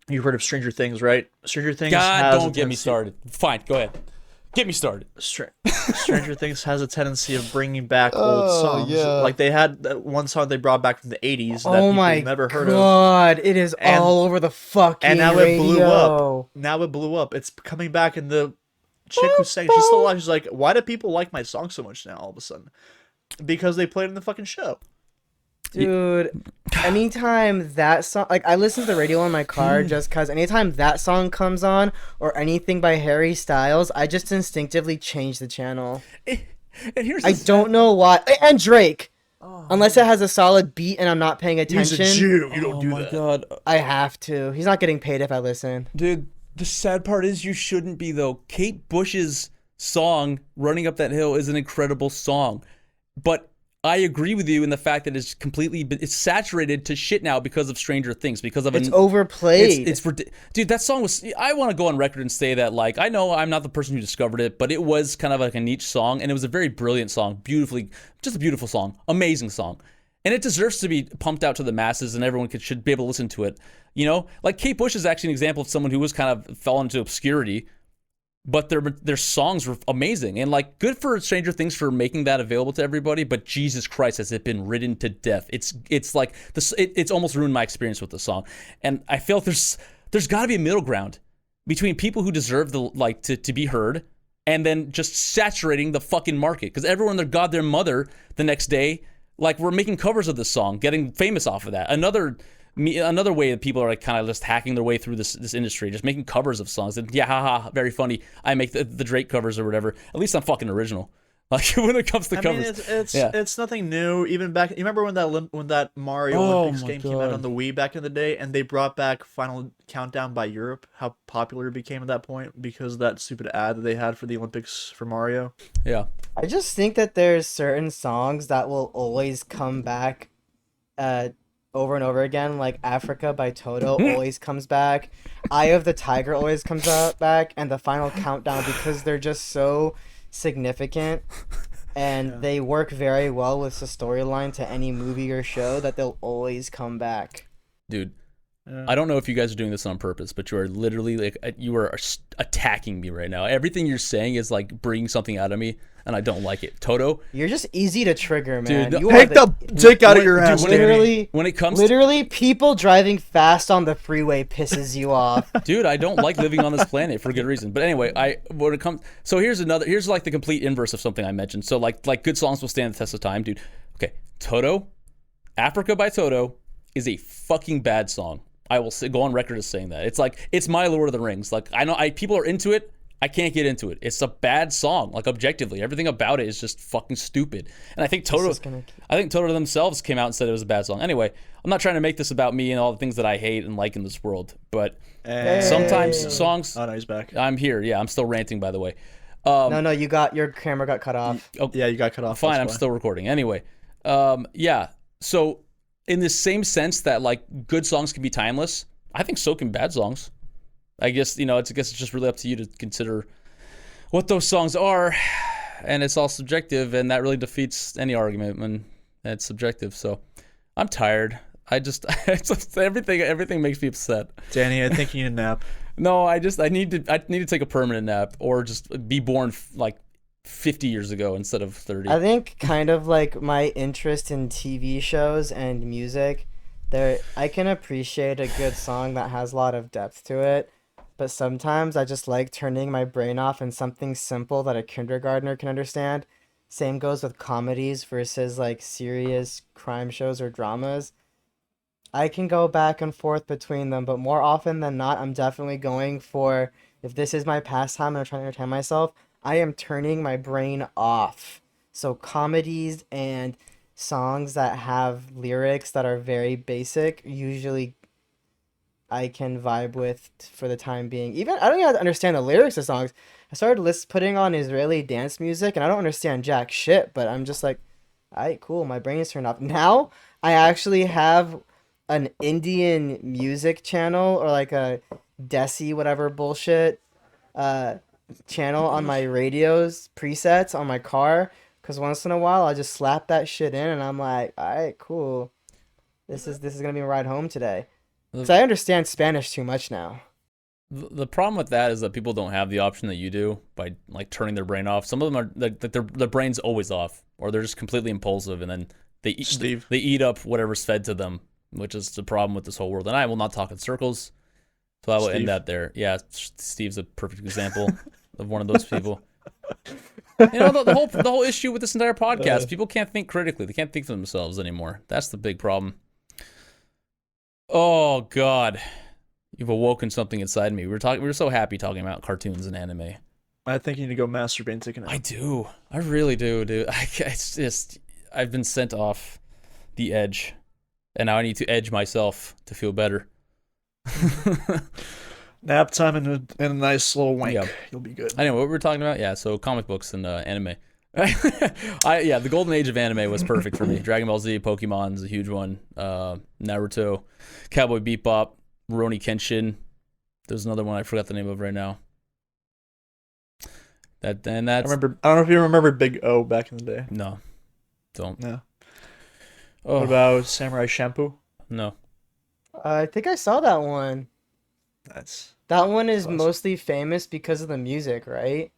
you've heard of Stranger Things, right? Stranger Things. God, has don't get me started. Fine, go ahead. Get me started. Stranger Things has a tendency of bringing back old songs. yeah. Like, they had that one song they brought back from the 80s that Oh people my never heard of. god, it is all over the fucking And now radio. it blew up. Now it blew up. It's coming back, and the chick who sang, she's still alive. She's like, why do people like my song so much now all of a sudden? Because they played it in the fucking show. Dude, anytime that song, like, I listen to the radio in my car just because anytime that song comes on or anything by Harry Styles, I just instinctively change the channel. And here's I don't know why. And Drake. Unless it has a solid beat and I'm not paying attention, He's a Jew. You don't do my that. God, I have to. He's not getting paid if I listen. dude. The sad part is you shouldn't be, though. Kate Bush's song "Running Up That Hill" is an incredible song, but I agree with you in the fact that it's saturated to shit now because of Stranger Things, because of It's overplayed. Dude, that song was. I want to go on record and say that, like, I know I'm not the person who discovered it, but it was kind of like a niche song, and it was a very brilliant song, just a beautiful song, amazing song, and it deserves to be pumped out to the masses, and everyone should be able to listen to it. Like Kate Bush is actually an example of someone who was kind of fell into obscurity. But their songs were amazing, and like, good for Stranger Things for making that available to everybody. But Jesus Christ, has it been ridden to death? It's like this. It's almost ruined my experience with the song, and I feel there's got to be a middle ground between people who deserve to be heard, and then just saturating the fucking market, because everyone and their goddamn mother the next day, like, we're making covers of this song, getting famous off of that. Another way that people are like kind of just hacking their way through this industry, just making covers of songs. And yeah, haha, very funny. I make the Drake covers or whatever. At least I'm fucking original. Like, when it comes to covers, It's nothing new. Even back, you remember when that Mario Olympics game came out on the Wii back in the day, and they brought back Final Countdown by Europe? How popular it became at that point because of that stupid ad that they had for the Olympics for Mario. Yeah. I just think that there's certain songs that will always come back over and over again, like Africa by Toto always comes back, Eye of the Tiger always comes back, and the Final Countdown, because they're just so significant and they work very well with the storyline to any movie or show that they'll always come back. Dude, I don't know if you guys are doing this on purpose, but you are literally like, you are attacking me right now. Everything you're saying is like bringing something out of me, and I don't like it. Toto, You're just easy to trigger, man. Dude, You Take are the dick out of your ass, dude, literally, when it comes literally, people driving fast on the freeway pisses you off. dude, I don't like living on this planet for good reason. But anyway, so here's like the complete inverse of something I mentioned. So like good songs will stand the test of time, dude. Okay, Toto, Africa by Toto is a fucking bad song. I will go on record as saying that. It's my Lord of the Rings. Like, I know people are into it. I can't get into it. It's a bad song. Like, objectively, everything about it is just fucking stupid. And I think Toto themselves came out and said it was a bad song. Anyway, I'm not trying to make this about me and all the things that I hate and like in this world, but sometimes songs. Oh no, he's back. I'm here. Yeah, I'm still ranting, by the way. No, your camera got cut off. Yeah, you got cut off. Fine, that's I'm why. still recording. Anyway, yeah. So in the same sense that like good songs can be timeless, I think so can bad songs. I guess it's just really up to you to consider what those songs are, and it's all subjective, and that really defeats any argument when it's subjective. So I'm tired. It's just everything makes me upset. Danny, I think you need a nap. No, I need to take a permanent nap, or just be born like 50 years ago instead of 30. I think kind of like my interest in TV shows and music, I can appreciate a good song that has a lot of depth to it, but sometimes I just like turning my brain off and something simple that a kindergartner can understand. Same goes with comedies versus like serious crime shows or dramas. I can go back and forth between them, but more often than not, I'm definitely going for, if this is my pastime and I'm trying to entertain myself, I am turning my brain off. So comedies and songs that have lyrics that are very basic, usually I can vibe with for the time being. Even I don't even have to understand the lyrics of songs. I started putting on Israeli dance music, and I don't understand jack shit. But I'm just like, alright, cool. My brain is turned off. Now I actually have an Indian music channel or like a Desi whatever bullshit uh channel on my radios presets on my car. Cause once in a while I just slap that shit in, and I'm like, alright, cool. This is gonna be a ride home today. Cause I understand Spanish too much now. The problem with that is that people don't have the option that you do by like turning their brain off. Some of them are like their brain's always off, or they're just completely impulsive, and then they eat up whatever's fed to them, which is the problem with this whole world. And I will not talk in circles, so I will end that there. Yeah, Steve's a perfect example of one of those people. You know, the whole issue with this entire podcast, people can't think critically. They can't think for themselves anymore. That's the big problem. Oh God, you've awoken something inside me. We were so happy talking about cartoons and anime. I think you need to go masturbate and take a nap. I do. I really do, dude. It's just I've been sent off the edge, and now I need to edge myself to feel better. Nap time and a nice little wank. Yeah. You'll be good. Anyway, what were we talking about? Yeah, so comic books and anime. The golden age of anime was perfect for me. Dragon Ball Z, Pokemon's a huge one. Naruto, Cowboy Bebop, Rurouni Kenshin. There's another one I forgot the name of right now. That's I don't know if you remember Big O back in the day. No, don't. No. Oh, What about Samurai Shampoo? no. I think I saw that one. That one is Awesome. mostly famous because of the music, right?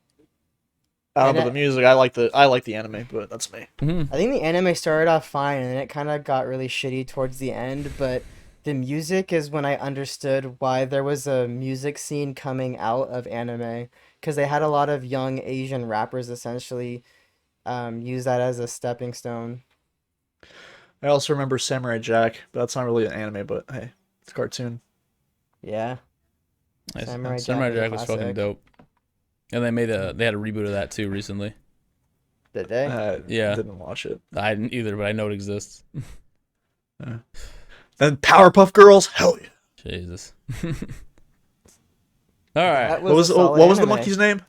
I don't And know the music. I like the anime, but that's me. Mhm. I think the anime started off fine, and then it kind of got really shitty towards the end. But the music is when I understood why there was a music scene coming out of anime, because they had a lot of young Asian rappers essentially use that as a stepping stone. I also remember Samurai Jack, but that's not really an anime, but hey, it's a cartoon. Yeah. Nice. Samurai Samurai Jack Jack was was a fucking classic. dope. And they had a reboot of that too recently. Did they? I Yeah. didn't watch it. I didn't either, but I know it exists. Then Powerpuff Girls, hell yeah. Jesus. All right. That What was a solid the anime. monkey's name?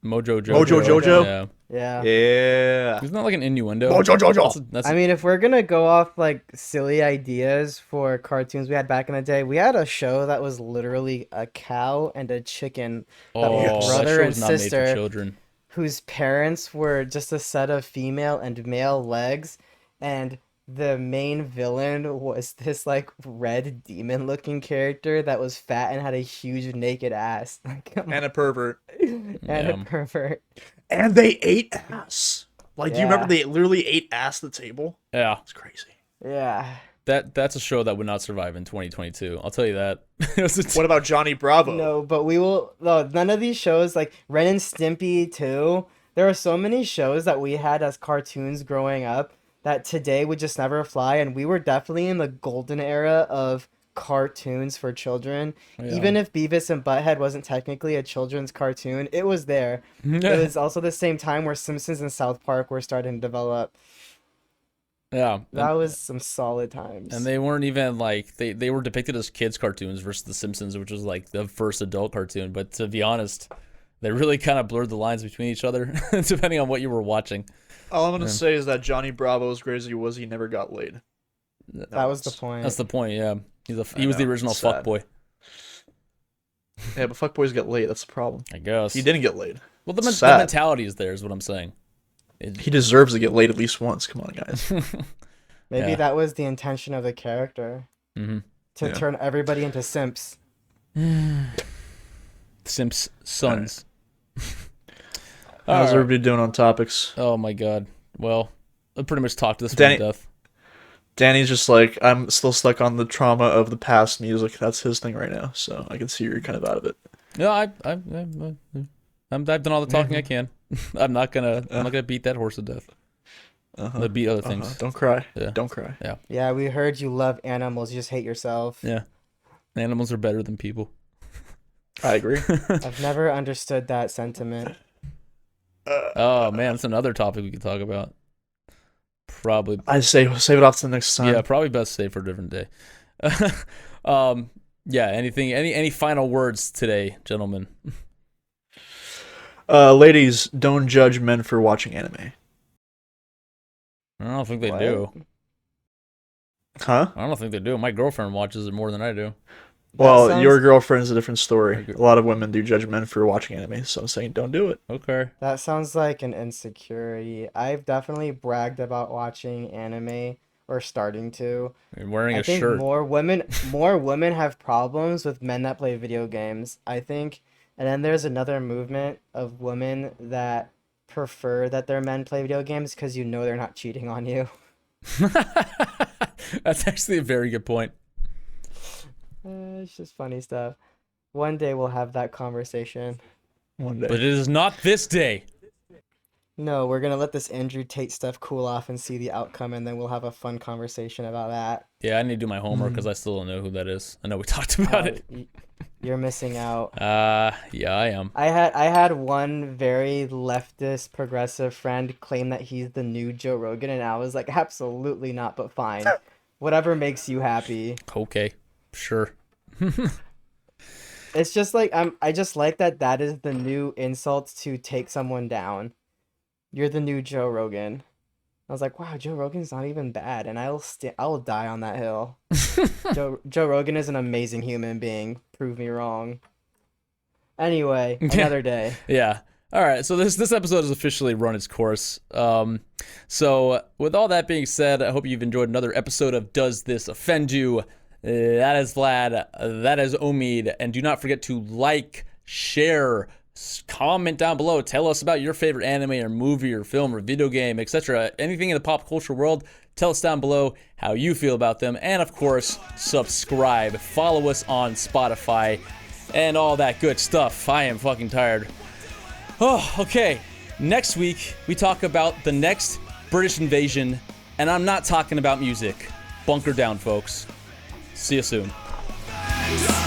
Mojo Jojo. Mojo Jojo? Yeah. Yeah. Yeah. Isn't that like an innuendo? Mojo Jojo. That's I mean, if we're gonna go off like silly ideas for cartoons we had back in the day, we had a show that was literally a cow and a chicken that was that brother show and was not made for sister children. whose parents were just a set of female and male legs, and the main villain was this like red demon looking character that was fat and had a huge naked ass. Like, come And a pervert. on. And a Yeah. pervert. And they ate ass. Like, do you remember Yeah. they literally ate ass at the table? Yeah. It's crazy. Yeah. That's a show that would not survive in 2022. I'll tell you that. It was What about Johnny Bravo? No, but we will. No, none of these shows, like Ren and Stimpy too. There are so many shows that we had as cartoons growing up that today would just never fly, and we were definitely in the golden era of cartoons for children. Yeah. Even if Beavis and Butthead wasn't technically a children's cartoon, it was there. It was also the same time where Simpsons and South Park were starting to develop. Yeah. That was some solid times. And they weren't even like they were depicted as kids cartoons versus The Simpsons, which was like the first adult cartoon. But to be honest, they really kind of blurred the lines between each other depending on what you were watching. All I'm gonna say is that Johnny Bravo, as great as he was, he never got laid. that was the point. That's the point. Yeah, he was the know, original it's sad. fuckboy, Yeah, but fuckboys get laid. That's the problem. I guess. He didn't get laid. Well, the Sad. mentality is there, is what I'm saying. He deserves to get laid at least once. Come on, guys. Maybe Yeah. that was the intention of the character. Mm-hmm. To Yeah. turn everybody into simps. Simps sons. How's Alright. everybody doing on topics? Oh my god. Well, I pretty much talked this Danny- one to death. Danny's just like, I'm still stuck on the trauma of the past music. That's his thing right now. So I can see you're kind of out of it. No, I've done all the talking I can. I'm not gonna beat that horse to death. I'm gonna beat other things. Don't cry. Yeah. Don't cry. Yeah, we heard you love animals. You just hate yourself. Yeah. Animals are better than people. I agree. I've never understood that sentiment. Oh man, that's another topic we could talk about. Probably. I say save it off to the next time. Yeah, probably best save for a different day. Yeah. Any final words today, gentlemen? Ladies, don't judge men for watching anime. I don't think they What? do. Huh? I don't think they do. My girlfriend watches it more than I do. Well, sounds- your girlfriend's a different story. A lot of women do judge men for watching anime, so I'm saying don't do it. Okay. That sounds like an insecurity. I've definitely bragged about watching anime or starting to. You're wearing I a think shirt. more women have problems with men that play video games. I think, and then there's another movement of women that prefer that their men play video games because you know they're not cheating on you. That's actually a very good point. It's just funny stuff. One day we'll have that conversation. One day. But it is not this day. No, we're gonna let this Andrew Tate stuff cool off and see the outcome, and then we'll have a fun conversation about that. Yeah, I need to do my homework because I still don't know who that is. I know we talked about it. You're missing out. Yeah, I am. I had one very leftist progressive friend claim that he's the new Joe Rogan, and I was like, absolutely not, but fine. Whatever makes you happy. Okay, sure. It's just like I just like that is the new insult to take someone down. You're the new Joe Rogan. I was like, wow, Joe Rogan's not even bad, and I'll die on that hill. Joe Rogan is an amazing human being. Prove me wrong. Anyway, another day. Yeah. All right. So this episode has officially run its course. So with all that being said, I hope you've enjoyed another episode of Does This Offend You? That is Vlad. That is Omid. And do not forget to like, share, comment down below. Tell us about your favorite anime or movie or film or video game, etc. Anything in the pop culture world. Tell us down below how you feel about them. And of course, subscribe. Follow us on Spotify and all that good stuff. I am fucking tired. Oh, okay. Next week, we talk about the next British invasion. And I'm not talking about music. Bunker down, folks. See you soon. Friends.